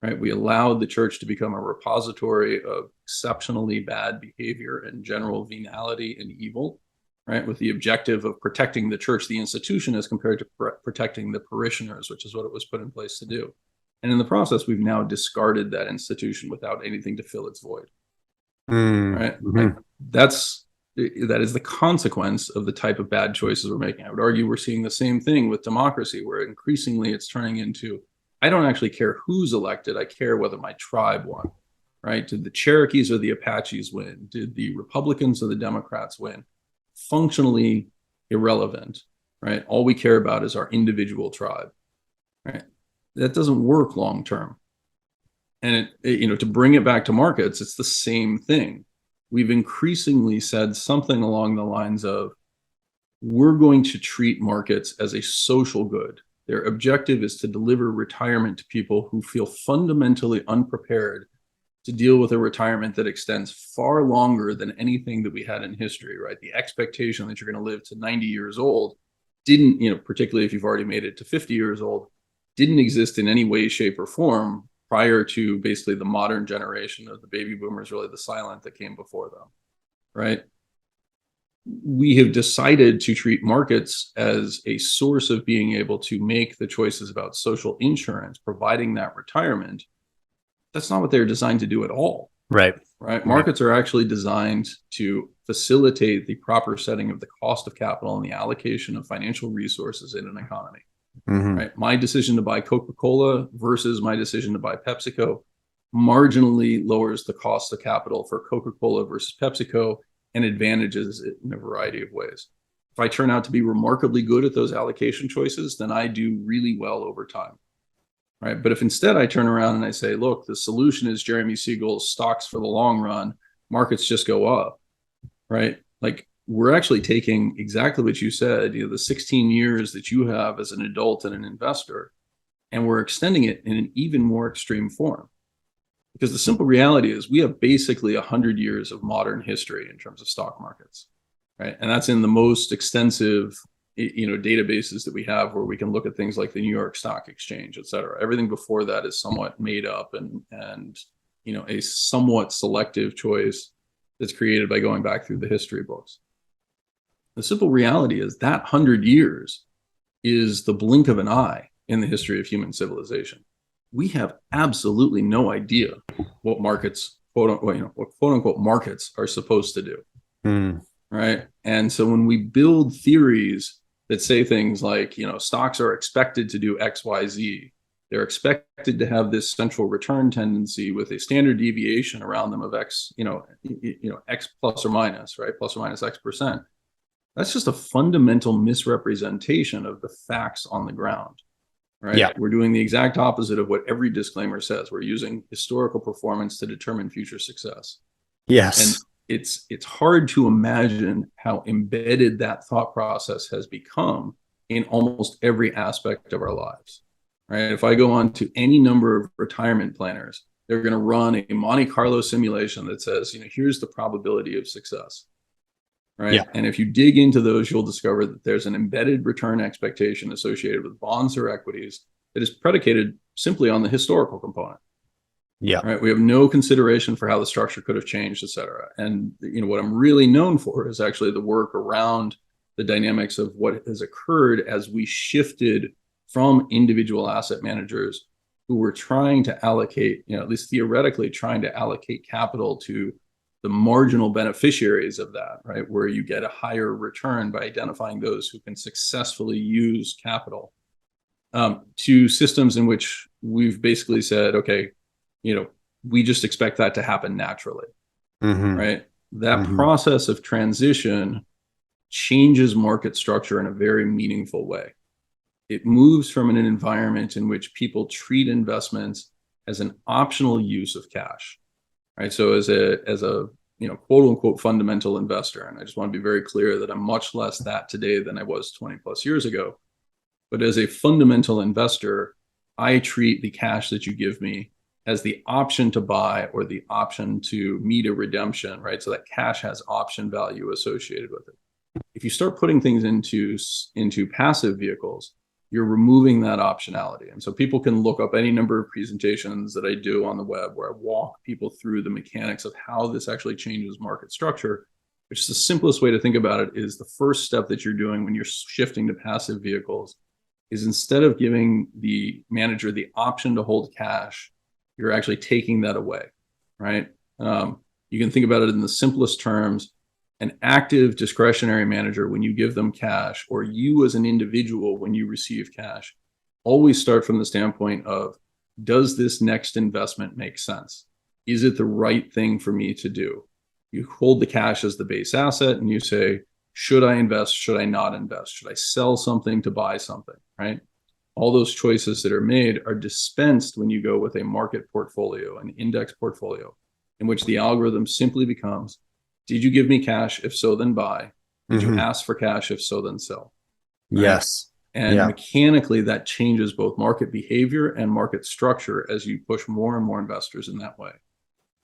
Right, we allowed the church to become a repository of exceptionally bad behavior and general venality and evil, right, with the objective of protecting the church, the institution, as compared to protecting the parishioners, which is what it was put in place to do. And in the process, we've now discarded that institution without anything to fill its void. Right, like that is the consequence of the type of bad choices we're making. I would argue we're seeing the same thing with democracy, where increasingly it's turning into, I don't actually care who's elected. I care whether my tribe won, right? Did the Cherokees or the Apaches win? Did the Republicans or the Democrats win? Functionally irrelevant, right? All we care about is our individual tribe, right? That doesn't work long term. And to bring it back to markets, it's the same thing. We've increasingly said something along the lines of, we're going to treat markets as a social good. Their objective is to deliver retirement to people who feel fundamentally unprepared to deal with a retirement that extends far longer than anything that we had in history, right? The expectation that you're going to live to 90 years old didn't, particularly if you've already made it to 50 years old, didn't exist in any way, shape, or form prior to basically the modern generation of the baby boomers, really the silent that came before them, right? We have decided to treat markets as a source of being able to make the choices about social insurance, providing that retirement. That's not what they're designed to do at all.
Right.
Markets are actually designed to facilitate the proper setting of the cost of capital and the allocation of financial resources in an economy. Right. My decision to buy Coca-Cola versus my decision to buy PepsiCo marginally lowers the cost of capital for Coca-Cola versus PepsiCo, and advantages it in a variety of ways. If I turn out to be remarkably good at those allocation choices, then I do really well over time, right? But if instead I turn around and I say, look, the solution is Jeremy Siegel's stocks for the long run, markets just go up, right? Like we're actually taking exactly what you said, the 16 years that you have as an adult and an investor, and we're extending it in an even more extreme form. Because the simple reality is we have basically 100 years of modern history in terms of stock markets, right? And that's in the most extensive, databases that we have, where we can look at things like the New York Stock Exchange, et cetera. Everything before that is somewhat made up and a somewhat selective choice that's created by going back through the history books. The simple reality is that 100 years is the blink of an eye in the history of human civilization. We have absolutely no idea what markets, quote unquote markets are supposed to do. Right. And so when we build theories that say things like, stocks are expected to do X, Y, Z. They're expected to have this central return tendency with a standard deviation around them of X, X plus or minus, right? Plus or minus X%. That's just a fundamental misrepresentation of the facts on the ground, right?
Yeah.
We're doing the exact opposite of what every disclaimer says. We're using historical performance to determine future success.
Yes.
And it's hard to imagine how embedded that thought process has become in almost every aspect of our lives, right? If I go on to any number of retirement planners, they're going to run a Monte Carlo simulation that says, here's the probability of success, right?
Yeah.
And if you dig into those, you'll discover that there's an embedded return expectation associated with bonds or equities that is predicated simply on the historical component.
Yeah.
Right. We have no consideration for how the structure could have changed, et cetera. And what I'm really known for is actually the work around the dynamics of what has occurred as we shifted from individual asset managers who were trying to allocate, at least theoretically, trying to allocate capital to the marginal beneficiaries of that, right? Where you get a higher return by identifying those who can successfully use capital, to systems in which we've basically said, okay, we just expect that to happen naturally, right? That process of transition changes market structure in a very meaningful way. It moves from an environment in which people treat investments as an optional use of cash, right? So as a quote unquote fundamental investor, and I just want to be very clear that I'm much less that today than I was 20 plus years ago. But as a fundamental investor, I treat the cash that you give me as the option to buy or the option to meet a redemption, right? So that cash has option value associated with it. If you start putting things into passive vehicles, you're removing that optionality. And so people can look up any number of presentations that I do on the web where I walk people through the mechanics of how this actually changes market structure, which is the simplest way to think about it is the first step that you're doing when you're shifting to passive vehicles is instead of giving the manager the option to hold cash, you're actually taking that away, right? You can think about it in the simplest terms. An active discretionary manager, when you give them cash, or you as an individual, when you receive cash, always start from the standpoint of, does this next investment make sense? Is it the right thing for me to do? You hold the cash as the base asset and you say, should I invest? Should I not invest? Should I sell something to buy something, right? All those choices that are made are dispensed when you go with a market portfolio, an index portfolio, in which the algorithm simply becomes, did you give me cash? If so, then buy. Did you ask for cash? If so, then sell. Right?
Yes.
And mechanically, that changes both market behavior and market structure as you push more and more investors in that way.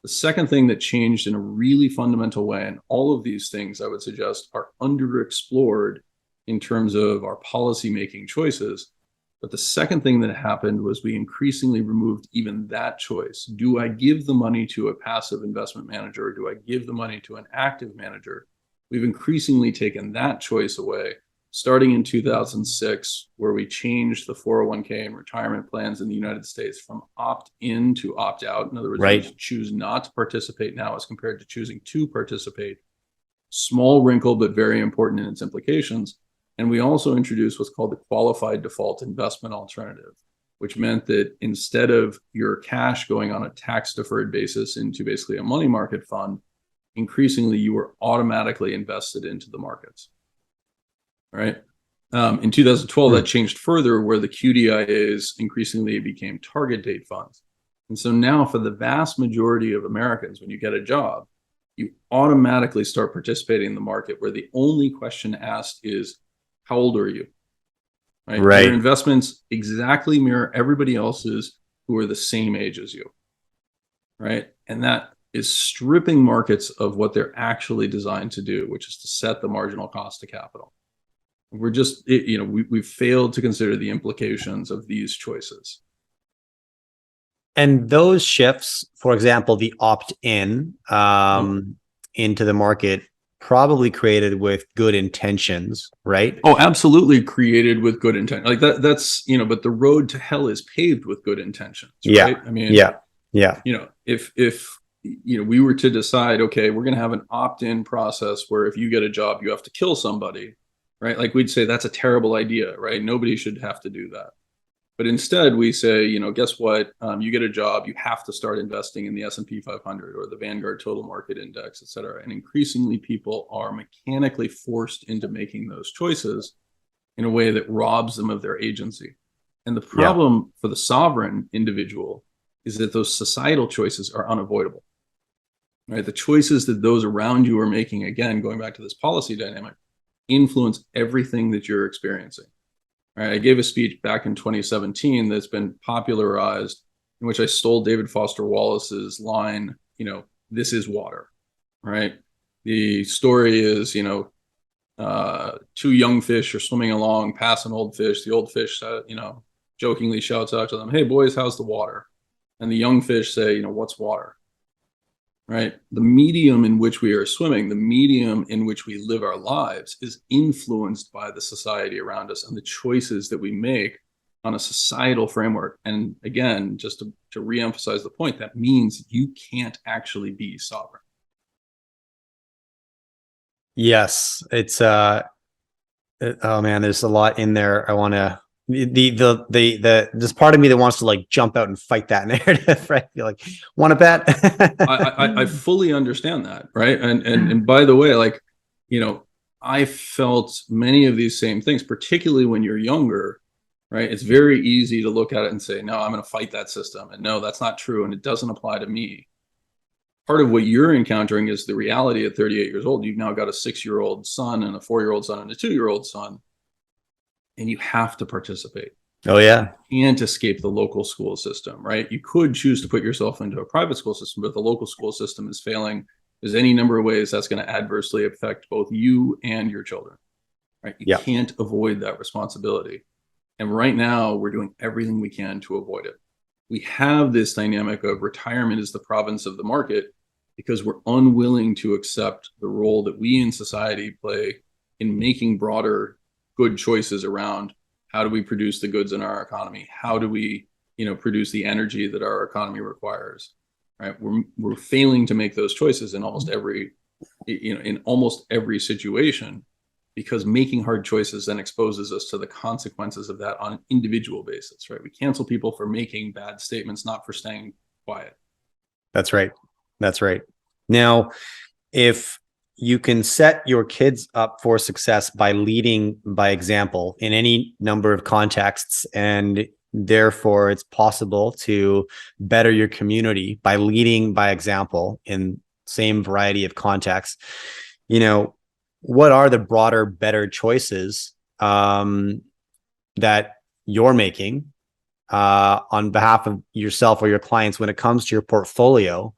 The second thing that changed in a really fundamental way, and all of these things I would suggest are underexplored in terms of our policymaking choices. But the second thing that happened was we increasingly removed even that choice. Do I give the money to a passive investment manager or do I give the money to an active manager? We've increasingly taken that choice away, starting in 2006, where we changed the 401k and retirement plans in the United States from opt-in to opt-out. In other words,
right.
You choose not to participate now as compared to choosing to participate. Small wrinkle, but very important in its implications. And we also introduced what's called the qualified default investment alternative, which meant that instead of your cash going on a tax deferred basis into basically a money market fund, increasingly you were automatically invested into the markets. All right. In 2012, that changed further where the QDIAs increasingly became target date funds. And so now for the vast majority of Americans, when you get a job, you automatically start participating in the market where the only question asked is, how old are you? Right. Your investments exactly mirror everybody else's who are the same age as you. Right. And that is stripping markets of what they're actually designed to do, which is to set the marginal cost of capital. We're just, we've failed to consider the implications of these choices.
And those shifts, for example, the opt-in into the market, probably created with good intentions, right?
Oh, absolutely created with good intent. Like that's, but the road to hell is paved with good intentions, right? I mean, if we were to decide, okay, we're going to have an opt-in process where if you get a job, you have to kill somebody. right? Like we'd say that's a terrible idea, right? Nobody should have to do that. But instead, we say, guess what? You get a job, you have to start investing in the S&P 500 or the Vanguard Total Market Index, et cetera. And increasingly, people are mechanically forced into making those choices in a way that robs them of their agency. And the problem for the sovereign individual is that those societal choices are unavoidable, right? The choices that those around you are making, again, going back to this policy dynamic, influence everything that you're experiencing. Right, I gave a speech back in 2017 that's been popularized, in which I stole David Foster Wallace's line, this is water, right? The story is, two young fish are swimming along past an old fish. The old fish, jokingly shouts out to them, "Hey boys, how's the water?" And the young fish say, "What's water?" Right? The medium in which we are swimming, the medium in which we live our lives is influenced by the society around us and the choices that we make on a societal framework. And again, just to reemphasize the point, that means you can't actually be sovereign.
Yes, it's oh man, there's a lot in there. I want to there's part of me that wants to like jump out and fight that narrative, right? Be like, want to bet?
I fully understand that, right? And by the way, like, I felt many of these same things, particularly when you're younger, right? It's very easy to look at it and say, no, I'm going to fight that system, and no, that's not true, and it doesn't apply to me. Part of what you're encountering is the reality at 38 years old. You've now got a 6-year-old son and a 4-year-old son and a 2-year-old son, and you have to participate.
Oh yeah.
You can't escape the local school system, right? You could choose to put yourself into a private school system, but the local school system is failing. There's any number of ways that's going to adversely affect both you and your children, right? You can't avoid that responsibility. And right now, we're doing everything we can to avoid it. We have this dynamic of retirement is the province of the market because we're unwilling to accept the role that we in society play in making broader good choices around how do we produce the goods in our economy? How do we, produce the energy that our economy requires? Right? We're failing to make those choices in almost every situation, because making hard choices then exposes us to the consequences of that on an individual basis. Right? We cancel people for making bad statements, not for staying quiet.
That's right. That's right. Now, if you can set your kids up for success by leading by example in any number of contexts, and therefore it's possible to better your community by leading by example in same variety of contexts. What are the broader, better choices that you're making on behalf of yourself or your clients when it comes to your portfolio,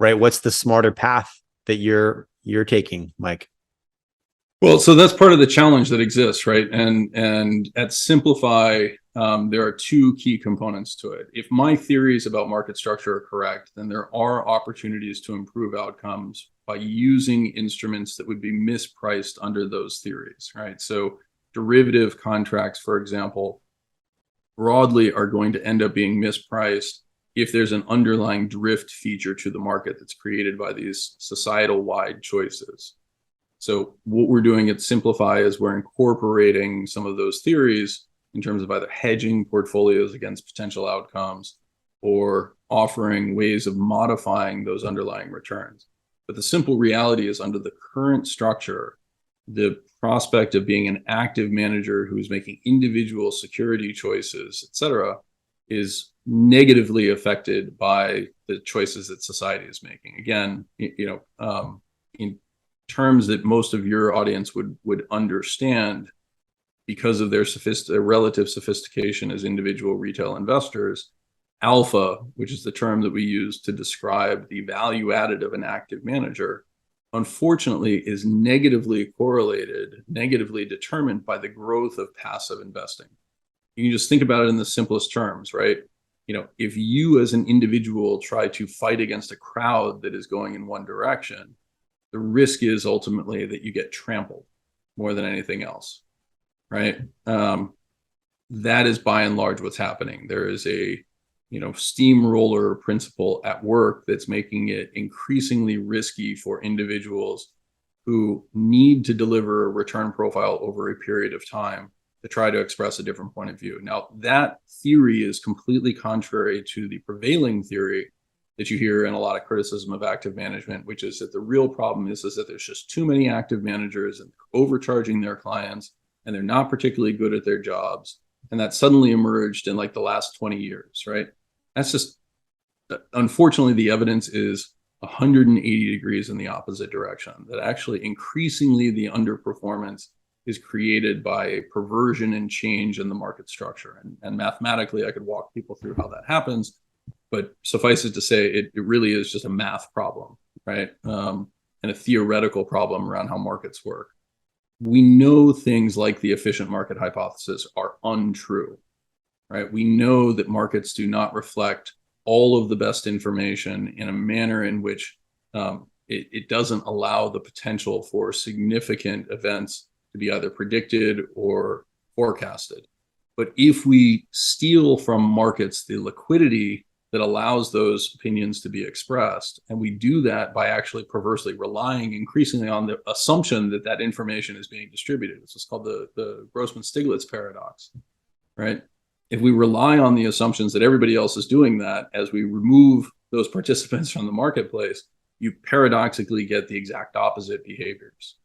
right? What's the smarter path that you're taking, Mike?
Well, so that's part of the challenge that exists, right? And at Simplify, there are two key components to it. If my theories about market structure are correct, then there are opportunities to improve outcomes by using instruments that would be mispriced under those theories, right? So derivative contracts, for example, broadly are going to end up being mispriced if there's an underlying drift feature to the market that's created by these societal-wide choices. So what we're doing at Simplify is we're incorporating some of those theories in terms of either hedging portfolios against potential outcomes or offering ways of modifying those underlying returns. But the simple reality is, under the current structure, the prospect of being an active manager who's making individual security choices, et cetera, is negatively affected by the choices that society is making. Again, in terms that most of your audience would understand, because of their relative sophistication as individual retail investors, alpha, which is the term that we use to describe the value added of an active manager, unfortunately is negatively determined by the growth of passive investing. You can just think about it in the simplest terms, right? If you as an individual try to fight against a crowd that is going in one direction, the risk is ultimately that you get trampled more than anything else, right? That is by and large what's happening. There is a steamroller principle at work that's making it increasingly risky for individuals who need to deliver a return profile over a period of time to try to express a different point of view. Now, that theory is completely contrary to the prevailing theory that you hear in a lot of criticism of active management, which is that the real problem is that there's just too many active managers and overcharging their clients, and they're not particularly good at their jobs. And that suddenly emerged in like the last 20 years, right? That's just, unfortunately, the evidence is 180 degrees in the opposite direction, that actually increasingly the underperformance is created by a perversion and change in the market structure. And mathematically, I could walk people through how that happens, but suffice it to say, it really is just a math problem, right? And a theoretical problem around how markets work. We know things like the efficient market hypothesis are untrue, right? We know that markets do not reflect all of the best information in a manner in which it doesn't allow the potential for significant events to be either predicted or forecasted. But if we steal from markets the liquidity that allows those opinions to be expressed, and we do that by actually perversely relying increasingly on the assumption that that information is being distributed. It's what's called the Grossman-Stiglitz paradox, right? If we rely on the assumptions that everybody else is doing that, as we remove those participants from the marketplace, you paradoxically get the exact opposite behaviors.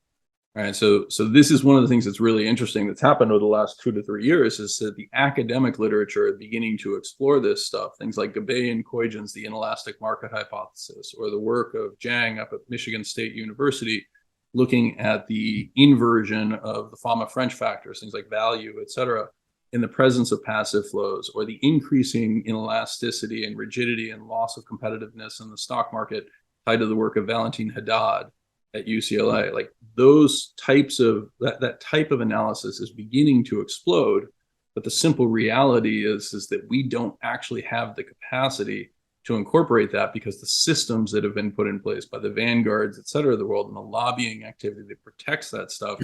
Right. So this is one of the things that's really interesting that's happened over the last 2 to 3 years, is that the academic literature is beginning to explore this stuff. Things like Gabay and Koijen's The Inelastic Market Hypothesis, or the work of Zhang up at Michigan State University, looking at the inversion of the Fama-French factors, things like value, et cetera, in the presence of passive flows, or the increasing inelasticity and rigidity and loss of competitiveness in the stock market tied to the work of Valentin Haddad at UCLA. Like those types of, that type of analysis is beginning to explode. But the simple reality is that we don't actually have the capacity to incorporate that, because the systems that have been put in place by the vanguards, et cetera, of the world, and the lobbying activity that protects that stuff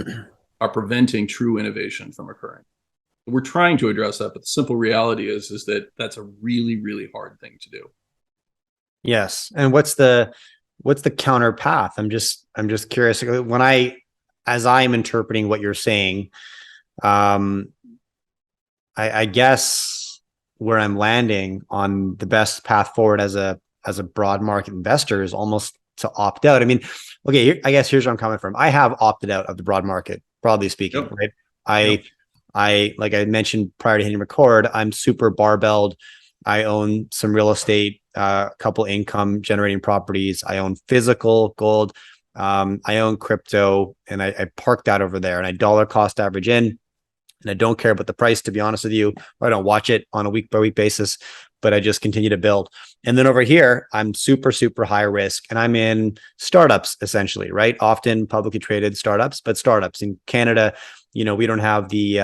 are preventing true innovation from occurring. We're trying to address that, but the simple reality is that that's a really, really hard thing to do.
Yes. And what's the counter path? I'm just curious. As I'm interpreting what you're saying, I guess where I'm landing on the best path forward as a broad market investor is almost to opt out. I mean, okay, I guess here's where I'm coming from. I have opted out of the broad market, broadly speaking,
Yep.
right?
Yep.
I like I mentioned prior to hitting record, I'm super barbelled. I own some real estate, a couple income generating properties. I own physical gold. I own crypto, and I park that over there, and I dollar cost average in, and I don't care about the price, to be honest with you, or I don't watch it on a week by week basis, but I just continue to build. And then over here, I'm super, super high risk, and I'm in startups essentially, right? Often publicly traded startups, but startups in Canada. You know, we don't have the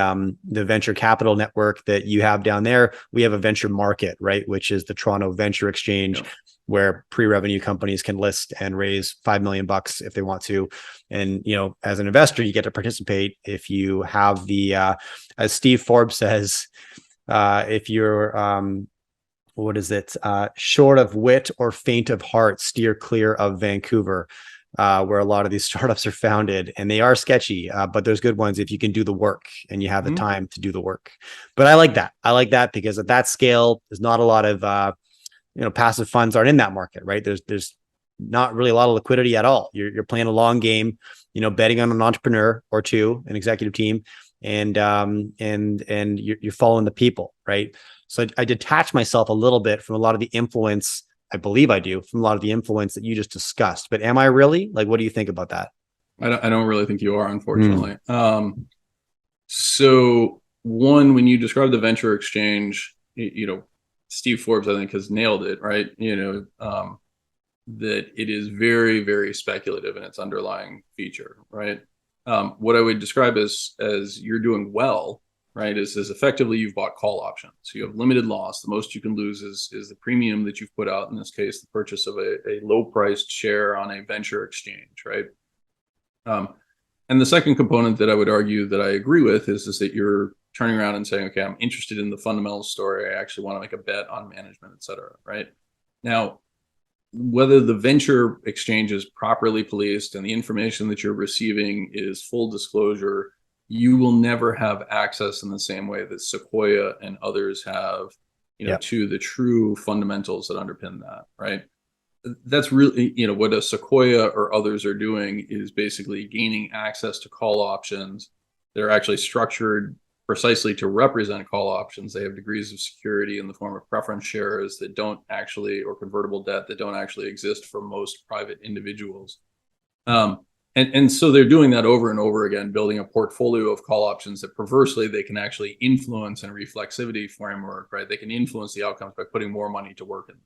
venture capital network that you have down there. We have a venture market, right? Which is the Toronto Venture Exchange, where pre-revenue companies can list and raise $5 million if they want to. And, you know, as an investor, you get to participate if you have the, as Steve Forbes says, if you're, short of wit or faint of heart, steer clear of Vancouver. Where a lot of these startups are founded, and they are sketchy, but there's good ones if you can do the work and you have the time to do the work. But I like that because at that scale, there's not a lot of, passive funds aren't in that market, right? There's not really a lot of liquidity at all. You're playing a long game, betting on an entrepreneur or two, an executive team, and you're following the people, right? So I detach myself a little bit from a lot of the influence. I believe I do, from a lot of the influence that you just discussed. But am I really? Like, what do you think about that?
I don't really think you are, unfortunately. So one, when you describe the venture exchange, Steve Forbes, I think, has nailed it, right? That it is very, very speculative in its underlying feature, right? What I would describe as you're doing well, right, is effectively you've bought call options. So you have limited loss. The most you can lose is the premium that you've put out, in this case, the purchase of a low-priced share on a venture exchange, right? And the second component that I would argue that I agree with is that you're turning around and saying, okay, I'm interested in the fundamental story. I actually want to make a bet on management, et cetera, right? Now, whether the venture exchange is properly policed and the information that you're receiving is full disclosure, you will never have access in the same way that Sequoia and others have, to the true fundamentals that underpin that, right? That's really, what a Sequoia or others are doing is basically gaining access to call options. They're actually structured precisely to represent call options. They have degrees of security in the form of preference shares that don't actually, or convertible debt that don't actually exist for most private individuals. And so they're doing that over and over again, building a portfolio of call options that perversely they can actually influence in a reflexivity framework, right? They can influence the outcomes by putting more money to work in them.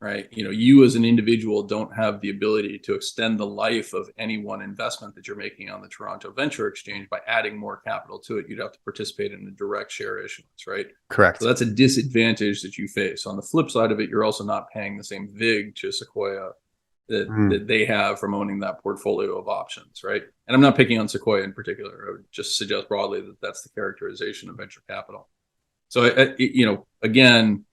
Right. You as an individual don't have the ability to extend the life of any one investment that you're making on the Toronto Venture Exchange by adding more capital to it. You'd have to participate in a direct share issuance, right?
Correct.
So that's a disadvantage that you face. On the flip side of it, you're also not paying the same vig to Sequoia that they have from owning that portfolio of options, right? And I'm not picking on Sequoia in particular. I would just suggest broadly that that's the characterization of venture capital. So, again,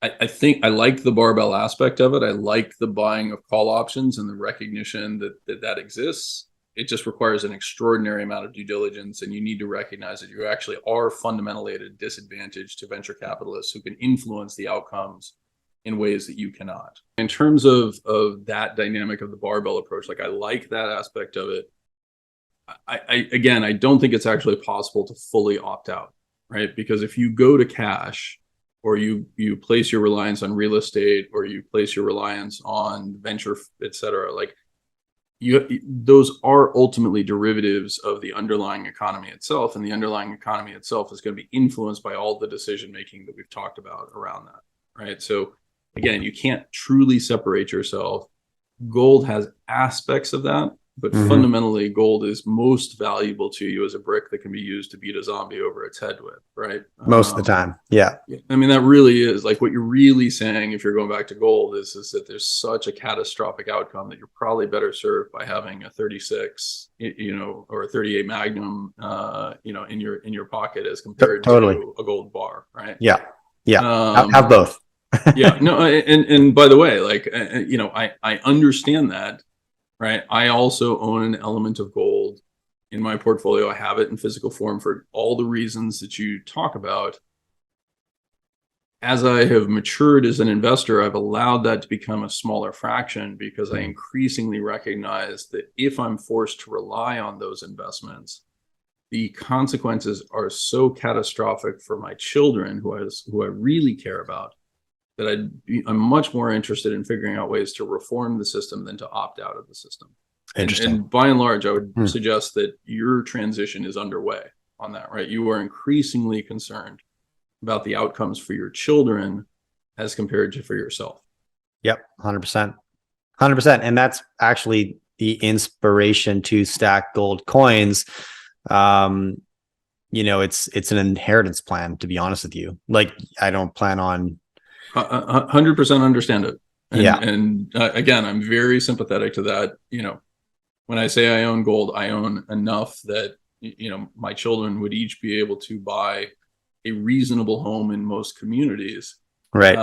I think I like the barbell aspect of it. I like the buying of call options and the recognition that exists. It just requires an extraordinary amount of due diligence, and you need to recognize that you actually are fundamentally at a disadvantage to venture capitalists who can influence the outcomes in ways that you cannot. In terms of that dynamic of the barbell approach, like I like that aspect of it. I don't think it's actually possible to fully opt out, right? Because if you go to cash, or you place your reliance on real estate, or you place your reliance on venture, et cetera, like those are ultimately derivatives of the underlying economy itself. And the underlying economy itself is going to be influenced by all the decision making that we've talked about around that, right? So again, you can't truly separate yourself. Gold has aspects of that, but fundamentally gold is most valuable to you as a brick that can be used to beat a zombie over its head with, right?
Most of the time. Yeah.
I mean, that really is like what you're really saying, if you're going back to gold, is that there's such a catastrophic outcome that you're probably better served by having a 36, or a 38 Magnum, in your pocket as compared to a gold bar, right?
Yeah. Yeah. Have both.
Yeah. No. And by the way, like, I understand that. Right. I also own an element of gold in my portfolio. I have it in physical form for all the reasons that you talk about. As I have matured as an investor, I've allowed that to become a smaller fraction because I increasingly recognize that if I'm forced to rely on those investments, the consequences are so catastrophic for my children, who I really care about, that I'm much more interested in figuring out ways to reform the system than to opt out of the system.
Interesting.
And by and large, I would suggest that your transition is underway on that, right? You are increasingly concerned about the outcomes for your children as compared to for yourself.
Yep, 100%. 100%. And that's actually the inspiration to stack gold coins. It's an inheritance plan, to be honest with you. Like, I don't plan on
100% understand it.
And
again, I'm very sympathetic to that. When I say I own gold, I own enough that, my children would each be able to buy a reasonable home in most communities.
Right.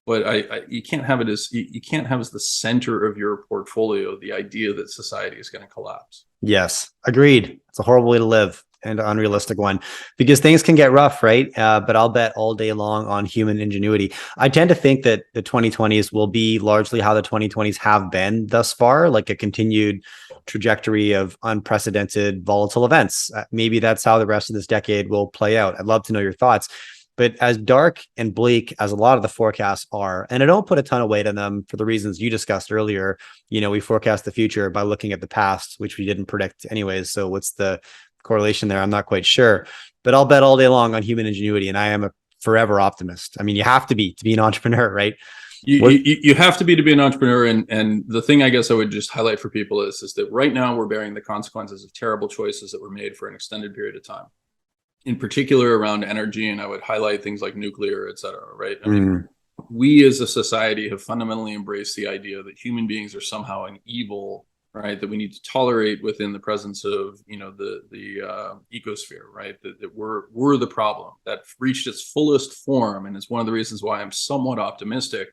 But you can't have it as the center of your portfolio, the idea that society is going to collapse.
Yes. Agreed. It's a horrible way to live. And an unrealistic one, because things can get rough, right? But I'll bet all day long on human ingenuity. I tend to think that the 2020s will be largely how the 2020s have been thus far, like a continued trajectory of unprecedented volatile events. Maybe that's how the rest of this decade will play out. I'd love to know your thoughts. But as dark and bleak as a lot of the forecasts are, and I don't put a ton of weight on them for the reasons you discussed earlier, we forecast the future by looking at the past, which we didn't predict anyways. So what's the correlation there? I'm not quite sure, but I'll bet all day long on human ingenuity, and I am a forever optimist. I mean, you have to be an entrepreneur, right?
You have to be an entrepreneur, and the thing I guess I would just highlight for people is that right now we're bearing the consequences of terrible choices that were made for an extended period of time, in particular around energy, and I would highlight things like nuclear, et cetera, right? I mean, we as a society have fundamentally embraced the idea that human beings are somehow an evil, right, that we need to tolerate within the presence of, the ecosphere, right, that we're the problem that reached its fullest form. And it's one of the reasons why I'm somewhat optimistic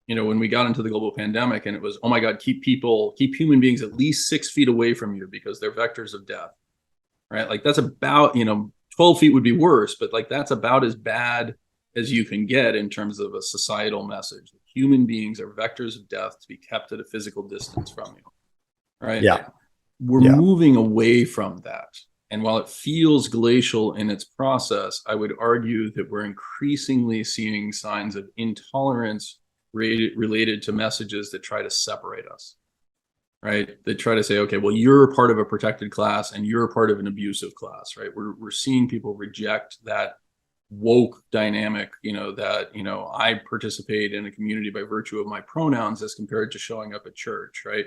when we got into the global pandemic, and it was, oh my God, keep human beings at least 6 feet away from you because they're vectors of death, right? Like that's about, 12 feet would be worse, but like that's about as bad as you can get in terms of a societal message. Human beings are vectors of death to be kept at a physical distance from you, right?
Yeah.
We're moving away from that. And while it feels glacial in its process, I would argue that we're increasingly seeing signs of intolerance related to messages that try to separate us, right? That try to say, okay, well, you're part of a protected class and you're part of an abusive class, right? We're seeing people reject that woke dynamic, I participate in a community by virtue of my pronouns as compared to showing up at church, right?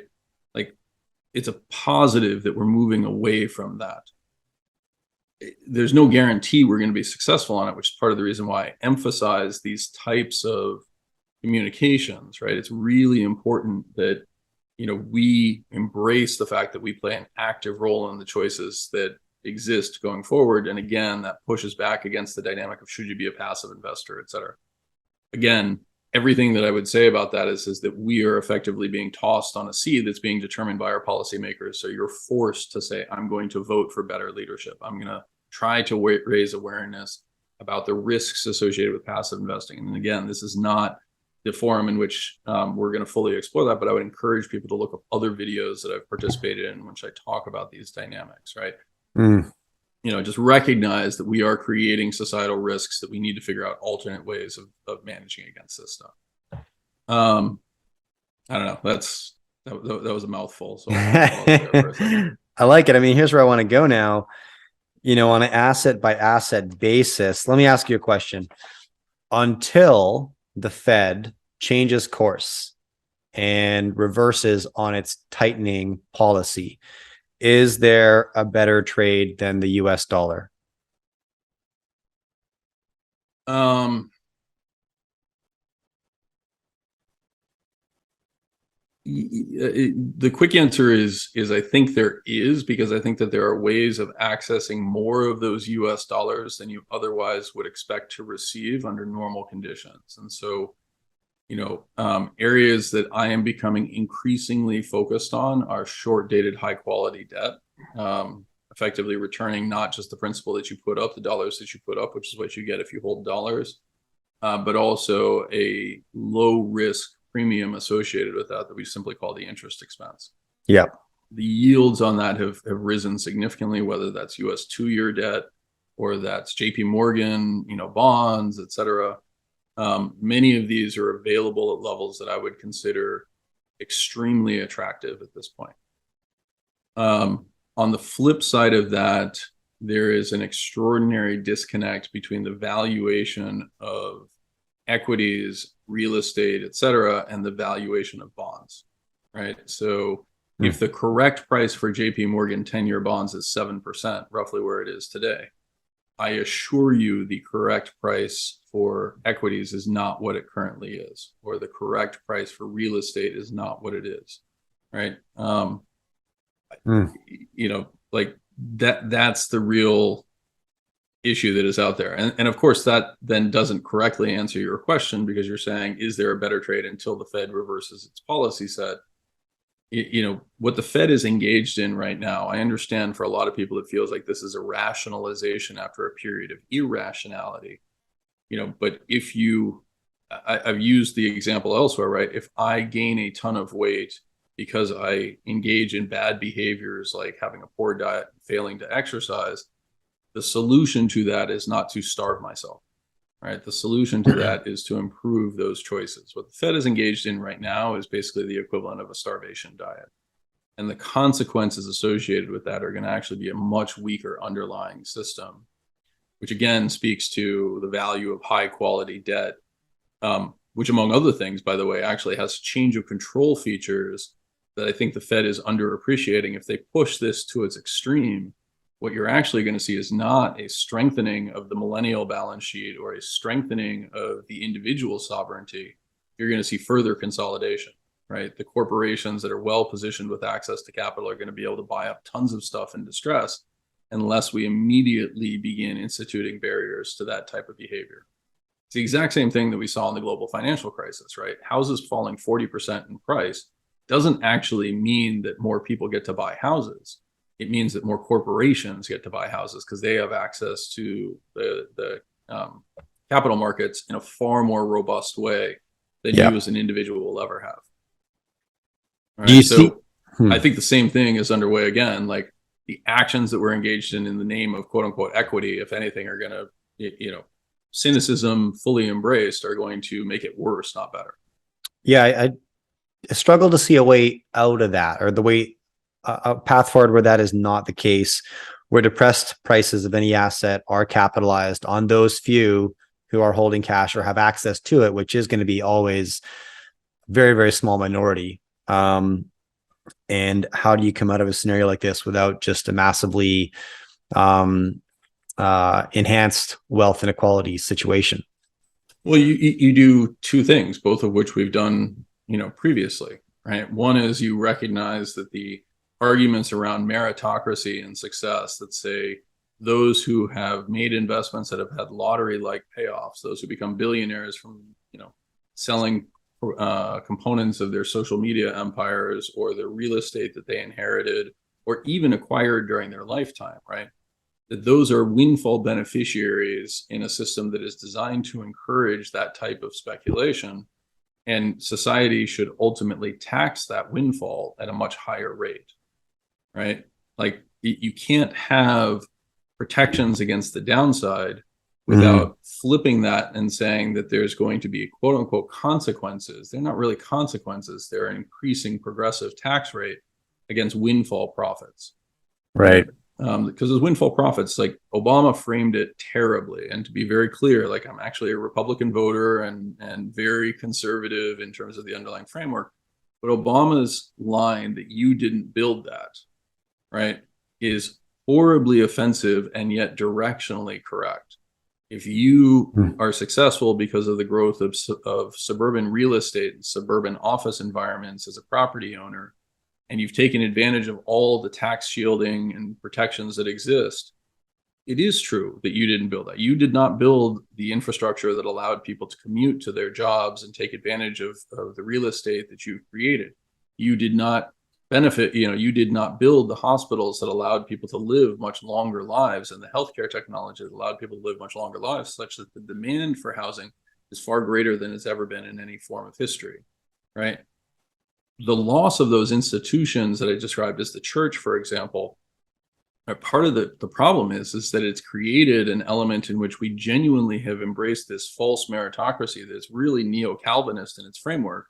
Like, it's a positive that we're moving away from that. There's no guarantee we're going to be successful on it, which is part of the reason why I emphasize these types of communications, right? It's really important that, we embrace the fact that we play an active role in the choices that exist going forward. And again, that pushes back against the dynamic of should you be a passive investor, et cetera. Again, everything that I would say about that is that we are effectively being tossed on a sea that's being determined by our policymakers. So you're forced to say, I'm going to vote for better leadership. I'm going to try to raise awareness about the risks associated with passive investing. And again, this is not the forum in which we're going to fully explore that, but I would encourage people to look up other videos that I've participated in which I talk about these dynamics, right? Just recognize that we are creating societal risks that we need to figure out alternate ways of managing against this stuff. I don't know. That was a mouthful. So
I like it. I mean, here's where I want to go now. On an asset by asset basis, let me ask you a question. Until the Fed changes course and reverses on its tightening policy, is there a better trade than the US dollar?
The quick answer is I think there is, because I think that there are ways of accessing more of those US dollars than you otherwise would expect to receive under normal conditions. And so, areas that I am becoming increasingly focused on are short dated, high quality debt, effectively returning not just the principal that you put up, the dollars that you put up, which is what you get if you hold dollars, but also a low risk premium associated with that we simply call the interest expense.
Yeah.
The yields on that have risen significantly, whether that's US 2-year debt or that's JP Morgan, bonds, et cetera. Many of these are available at levels that I would consider extremely attractive at this point. On the flip side of that, there is an extraordinary disconnect between the valuation of equities, real estate, et cetera, and the valuation of bonds, right? So if the correct price for JP Morgan 10-year bonds is 7%, roughly where it is today, I assure you the correct price for equities is not what it currently is, or the correct price for real estate is not what it is, right? Like that's the real issue that is out there. And of course, that then doesn't correctly answer your question, because you're saying, is there a better trade until the Fed reverses its policy set? What the Fed is engaged in right now, I understand for a lot of people, it feels like this is a rationalization after a period of irrationality. But if I've used the example elsewhere, right? If I gain a ton of weight because I engage in bad behaviors like having a poor diet, failing to exercise, the solution to that is not to starve myself, right? The solution to that is to improve those choices. What the Fed is engaged in right now is basically the equivalent of a starvation diet. And the consequences associated with that are going to actually be a much weaker underlying system, which again speaks to the value of high quality debt, which among other things, by the way, actually has change of control features that I think the Fed is underappreciating. If they push this to its extreme, what you're actually going to see is not a strengthening of the millennial balance sheet or a strengthening of the individual sovereignty. You're going to see further consolidation, right? The corporations that are well positioned with access to capital are going to be able to buy up tons of stuff in distress unless we immediately begin instituting barriers to that type of behavior. It's the exact same thing that we saw in the global financial crisis, right? Houses falling 40% in price doesn't actually mean that more people get to buy houses. It means that more corporations get to buy houses because they have access to the capital markets in a far more robust way than you as an individual will ever have. All
Do you
right?
see?
So I think the same thing is underway again. Like the actions that we're engaged in the name of quote unquote equity, if anything, are going to, cynicism fully embraced are going to make it worse, not better.
Yeah, I struggle to see a way out of that, or the way a path forward where that is not the case, where depressed prices of any asset are capitalized on those few who are holding cash or have access to it, which is going to be always very, very small minority. And how do you come out of a scenario like this without just a massively enhanced wealth inequality situation?
Well, you do two things, both of which we've done, previously, right? One is you recognize that the arguments around meritocracy and success that say those who have made investments that have had lottery-like payoffs, those who become billionaires from, selling components of their social media empires or the real estate that they inherited or even acquired during their lifetime, right? That those are windfall beneficiaries in a system that is designed to encourage that type of speculation. And society should ultimately tax that windfall at a much higher rate, right? Like you can't have protections against the downside without flipping that and saying that there's going to be quote unquote consequences. They're not really consequences. They're an increasing progressive tax rate against windfall profits.
Right.
Because those windfall profits, like Obama framed it terribly. And to be very clear, like I'm actually a Republican voter and very conservative in terms of the underlying framework. But Obama's line that you didn't build that, right, is horribly offensive and yet directionally correct. If you are successful because of the growth of suburban real estate and suburban office environments as a property owner, and you've taken advantage of all the tax shielding and protections that exist, it is true that you didn't build that. You did not build the infrastructure that allowed people to commute to their jobs and take advantage of the real estate that you created. You did not benefit, you did not build the hospitals that allowed people to live much longer lives and the healthcare technology that allowed people to live much longer lives, such that the demand for housing is far greater than it's ever been in any form of history, right? The loss of those institutions that I described as the church, for example, part of the problem is that it's created an element in which we genuinely have embraced this false meritocracy that's really neo-Calvinist in its framework,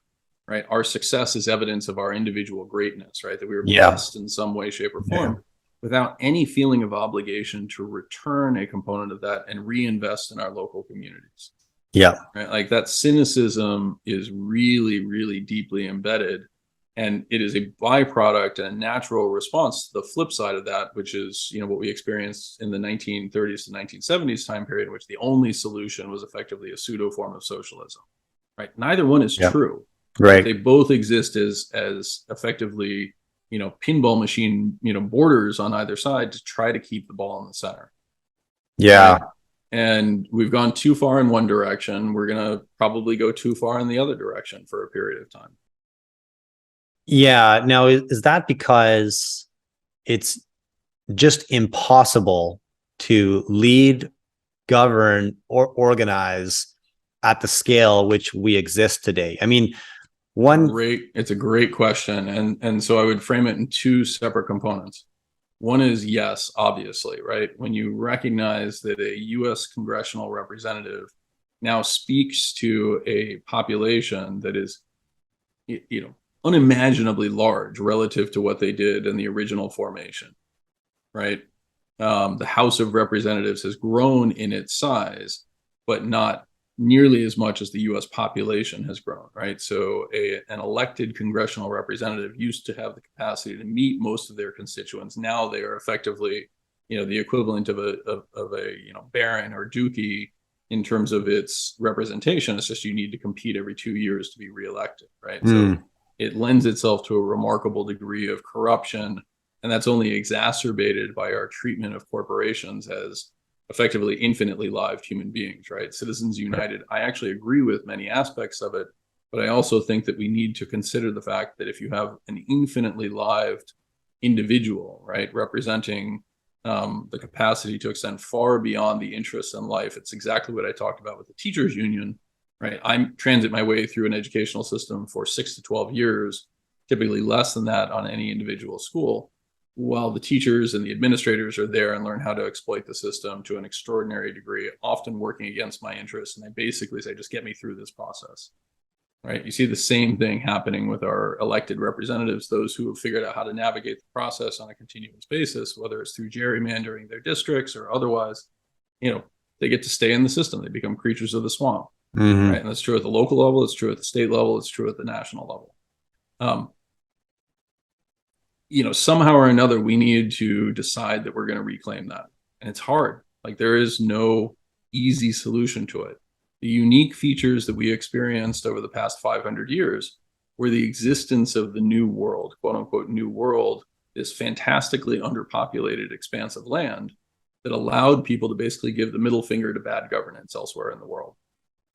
right? Our success is evidence of our individual greatness, right? That we were blessed in some way, shape, or form without any feeling of obligation to return a component of that and reinvest in our local communities.
Yeah.
Right? Like that cynicism is really, really deeply embedded. And it is a byproduct and a natural response to the flip side of that, which is, what we experienced in the 1930s to 1970s time period, in which the only solution was effectively a pseudo form of socialism, right? Neither one is true.
Right.
They both exist as effectively, pinball machine, borders on either side to try to keep the ball in the center.
Yeah.
Right? And we've gone too far in one direction. We're going to probably go too far in the other direction for a period of time.
Yeah. Now, is that because it's just impossible to lead, govern, or organize at the scale which we exist today? I mean,
it's a great question. And so I would frame it in two separate components. One is, yes, obviously, right? When you recognize that a US congressional representative now speaks to a population that is, unimaginably large relative to what they did in the original formation, right? The House of Representatives has grown in its size, but not nearly as much as the US population has grown, right? So an elected congressional representative used to have the capacity to meet most of their constituents. Now they are effectively, the equivalent of a baron or duchy in terms of its representation. It's just you need to compete every 2 years to be reelected, right? So it lends itself to a remarkable degree of corruption, and that's only exacerbated by our treatment of corporations as effectively infinitely lived human beings, right? Citizens United, I actually agree with many aspects of it, but I also think that we need to consider the fact that if you have an infinitely lived individual, right, representing the capacity to extend far beyond the interests in life, it's exactly what I talked about with the teachers union, right? I transit my way through an educational system for 6 to 12 years, typically less than that on any individual school, while the teachers and the administrators are there and learn how to exploit the system to an extraordinary degree, often working against my interests. And I basically say, just get me through this process, right? You see the same thing happening with our elected representatives, those who have figured out how to navigate the process on a continuous basis, whether it's through gerrymandering their districts or otherwise, they get to stay in the system. They become creatures of the swamp, right? And that's true at the local level. It's true at the state level. It's true at the national level. Somehow or another, we need to decide that we're going to reclaim that. And it's hard. Like, there is no easy solution to it. The unique features that we experienced over the past 500 years were the existence of the new world, quote unquote, new world, this fantastically underpopulated expanse of land that allowed people to basically give the middle finger to bad governance elsewhere in the world.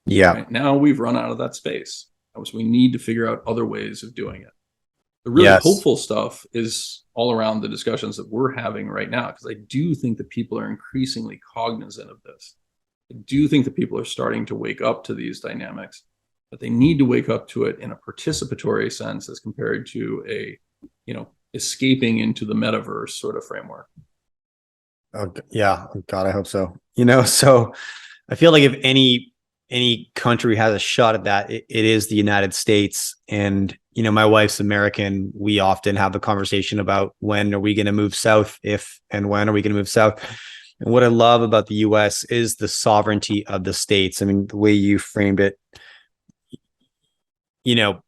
Yeah.
Right? Now we've run out of that space. So we need to figure out other ways of doing it. The really hopeful stuff is all around the discussions that we're having right now, because I do think that people are increasingly cognizant of this. I do think that people are starting to wake up to these dynamics, but they need to wake up to it in a participatory sense as compared to a, escaping into the metaverse sort of framework.
Oh, yeah. God, I hope so. So I feel like if any country has a shot at that, it is the United States. And, my wife's American. We often have a conversation about when are we going to move south, if and when are we going to move south. And what I love about the US is the sovereignty of the states. I mean, the way you framed it,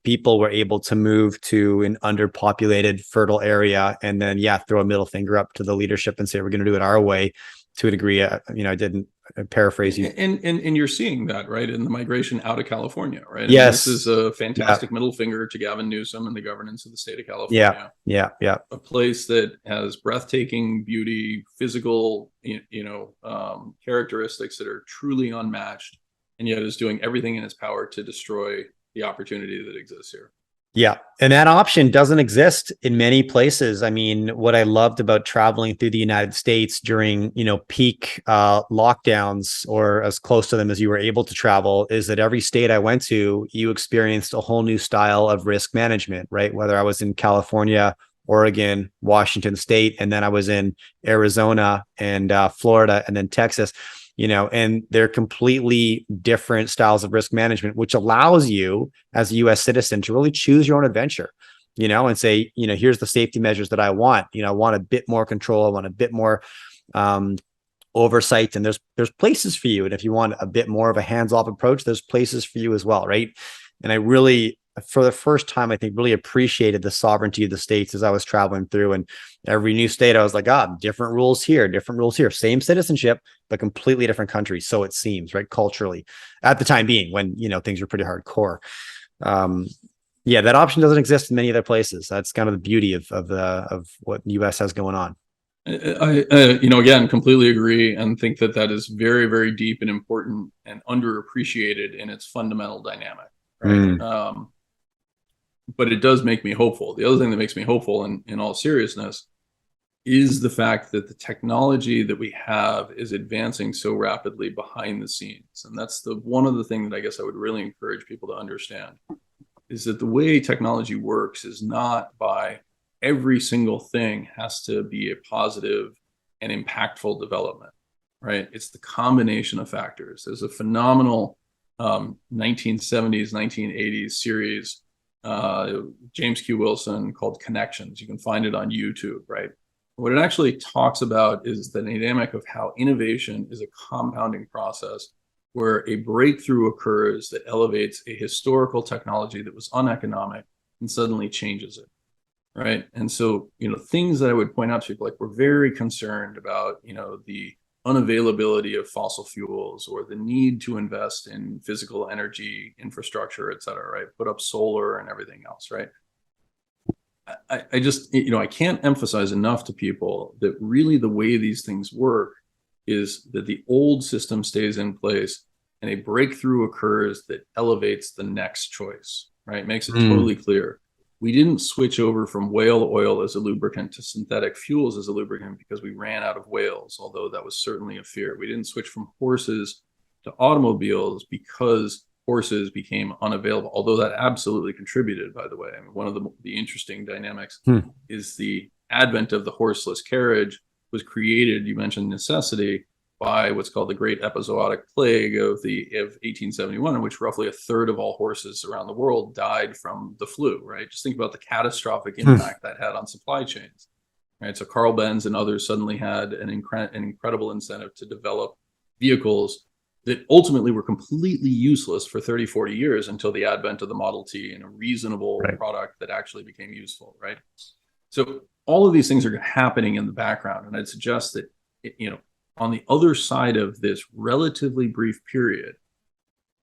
people were able to move to an underpopulated, fertile area and then, throw a middle finger up to the leadership and say, we're going to do it our way to a degree. I didn't paraphrase you.
And you're seeing that, right, in the migration out of California, right?
Yes.
And this is a fantastic middle finger to Gavin Newsom and the governance of the state of California.
Yeah.
A place that has breathtaking beauty, physical, characteristics that are truly unmatched, and yet is doing everything in its power to destroy the opportunity that exists here.
Yeah. And that option doesn't exist in many places. I mean, what I loved about traveling through the United States during, peak lockdowns, or as close to them as you were able to travel, is that every state I went to, you experienced a whole new style of risk management, right? Whether I was in California, Oregon, Washington State, and then I was in Arizona and Florida, and then Texas. And they're completely different styles of risk management, which allows you as a US citizen to really choose your own adventure, and say, here's the safety measures that I want. I want a bit more control. I want a bit more oversight. And there's places for you. And if you want a bit more of a hands-off approach, there's places for you as well, right? And I really, for the first time, I think, really appreciated the sovereignty of the states as I was traveling through. And every new state, I was like, different rules here, same citizenship, but completely different countries. So it seems, right, culturally, at the time being, when, things were pretty hardcore. That option doesn't exist in many other places. That's kind of the beauty of what the US has going on.
I again, completely agree, and think that is very, very deep and important and underappreciated in its fundamental dynamic. Right. But it does make me hopeful. The other thing that makes me hopeful, in all seriousness, is the fact that the technology that we have is advancing so rapidly behind the scenes. And that's one of the things that I guess I would really encourage people to understand, is that the way technology works is not by every single thing has to be a positive and impactful development, right? It's the combination of factors. There's a phenomenal 1970s, 1980s series, James Q. Wilson, called Connections. You can find it on YouTube, right? What it actually talks about is the dynamic of how innovation is a compounding process where a breakthrough occurs that elevates a historical technology that was uneconomic and suddenly changes it, right? And so, things that I would point out to people, like, we're very concerned about, the unavailability of fossil fuels or the need to invest in physical energy infrastructure, et cetera, right? Put up solar and everything else, right? I just, I can't emphasize enough to people that really the way these things work is that the old system stays in place and a breakthrough occurs that elevates the next choice, right? Makes it totally clear. We didn't switch over from whale oil as a lubricant to synthetic fuels as a lubricant because we ran out of whales, although that was certainly a fear. We didn't switch from horses to automobiles because horses became unavailable, although that absolutely contributed, by the way. I mean, one of the interesting dynamics is the advent of the horseless carriage was created, you mentioned necessity, by what's called the Great Epizootic Plague of 1871, in which roughly a third of all horses around the world died from the flu, right? Just think about the catastrophic impact that had on supply chains, right? So Carl Benz and others suddenly had an incredible incentive to develop vehicles that ultimately were completely useless for 30, 40 years until the advent of the Model T and a reasonable product that actually became useful, right? So all of these things are happening in the background. And I'd suggest that, on the other side of this relatively brief period,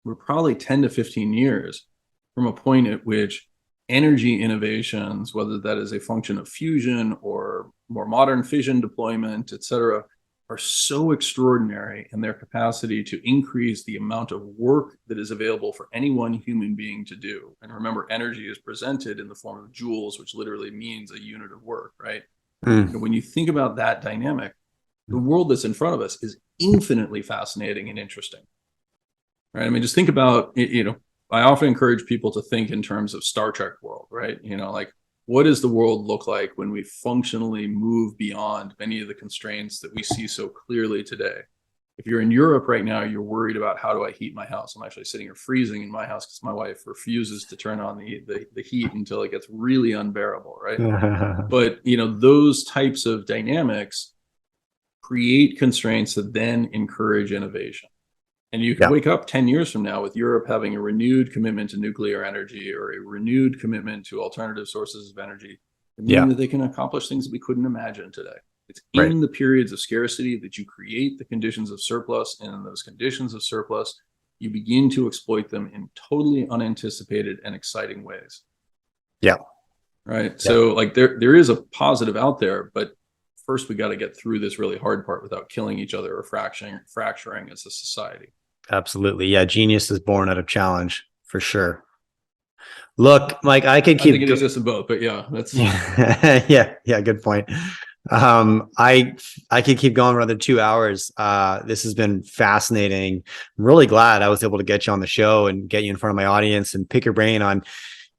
we're probably 10 to 15 years from a point at which energy innovations, whether that is a function of fusion or more modern fission deployment, et cetera, are so extraordinary in their capacity to increase the amount of work that is available for any one human being to do. And remember, energy is presented in the form of joules, which literally means a unit of work, right? And when you think about that dynamic, the world that's in front of us is infinitely fascinating and interesting, right? I mean, just think about, I often encourage people to think in terms of Star Trek world, right? Like, what does the world look like when we functionally move beyond many of the constraints that we see so clearly today? If you're in Europe right now, you're worried about how do I heat my house? I'm actually sitting here freezing in my house because my wife refuses to turn on the heat until it gets really unbearable, right? But, those types of dynamics create constraints that then encourage innovation. And you can wake up 10 years from now with Europe having a renewed commitment to nuclear energy or a renewed commitment to alternative sources of energy, meaning that they can accomplish things that we couldn't imagine today. It's in the periods of scarcity that you create the conditions of surplus, and in those conditions of surplus, you begin to exploit them in totally unanticipated and exciting ways. Yeah. Right. So like there is a positive out there, but first we got to get through this really hard part without killing each other or fracturing as a society.
Absolutely. Yeah. Genius is born out of challenge for sure. Look, Mike, I could keep.
I think it exists in both, but yeah, that's.
Yeah. Good point. I could keep going for another 2 hours. This has been fascinating. I'm really glad I was able to get you on the show and get you in front of my audience and pick your brain on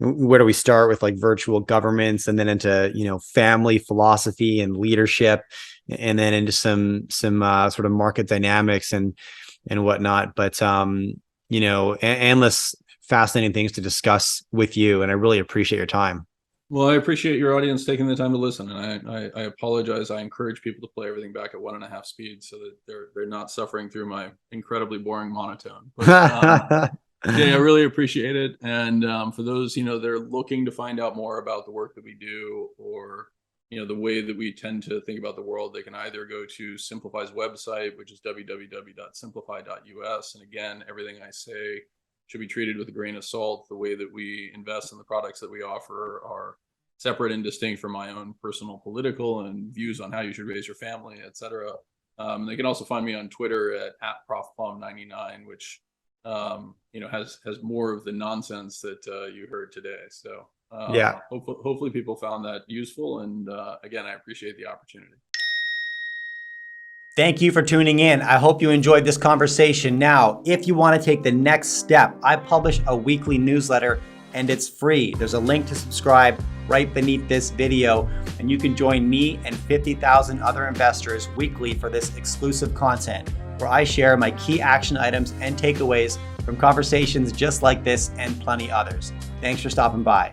where do we start with like virtual governments and then into, family philosophy and leadership and then into some sort of market dynamics and whatnot. But, endless fascinating things to discuss with you. And I really appreciate your time.
Well, I appreciate your audience taking the time to listen. And I apologize. I encourage people to play everything back at 1.5 speed so that they're not suffering through my incredibly boring monotone. But, Jay, I really appreciate it. And for those, that are looking to find out more about the work that we do or, the way that we tend to think about the world, they can either go to Simplify's website, which is www.simplify.us. And again, everything I say should be treated with a grain of salt. The way that we invest in the products that we offer are separate and distinct from my own personal political and views on how you should raise your family, et cetera. They can also find me on Twitter at @ProfPlum99, which has more of the nonsense that you heard today. So hopefully people found that useful. And again, I appreciate the opportunity.
Thank you for tuning in. I hope you enjoyed this conversation. Now, if you want to take the next step, I publish a weekly newsletter and it's free. There's a link to subscribe right beneath this video, and you can join me and 50,000 other investors weekly for this exclusive content where I share my key action items and takeaways from conversations just like this and plenty others. Thanks for stopping by.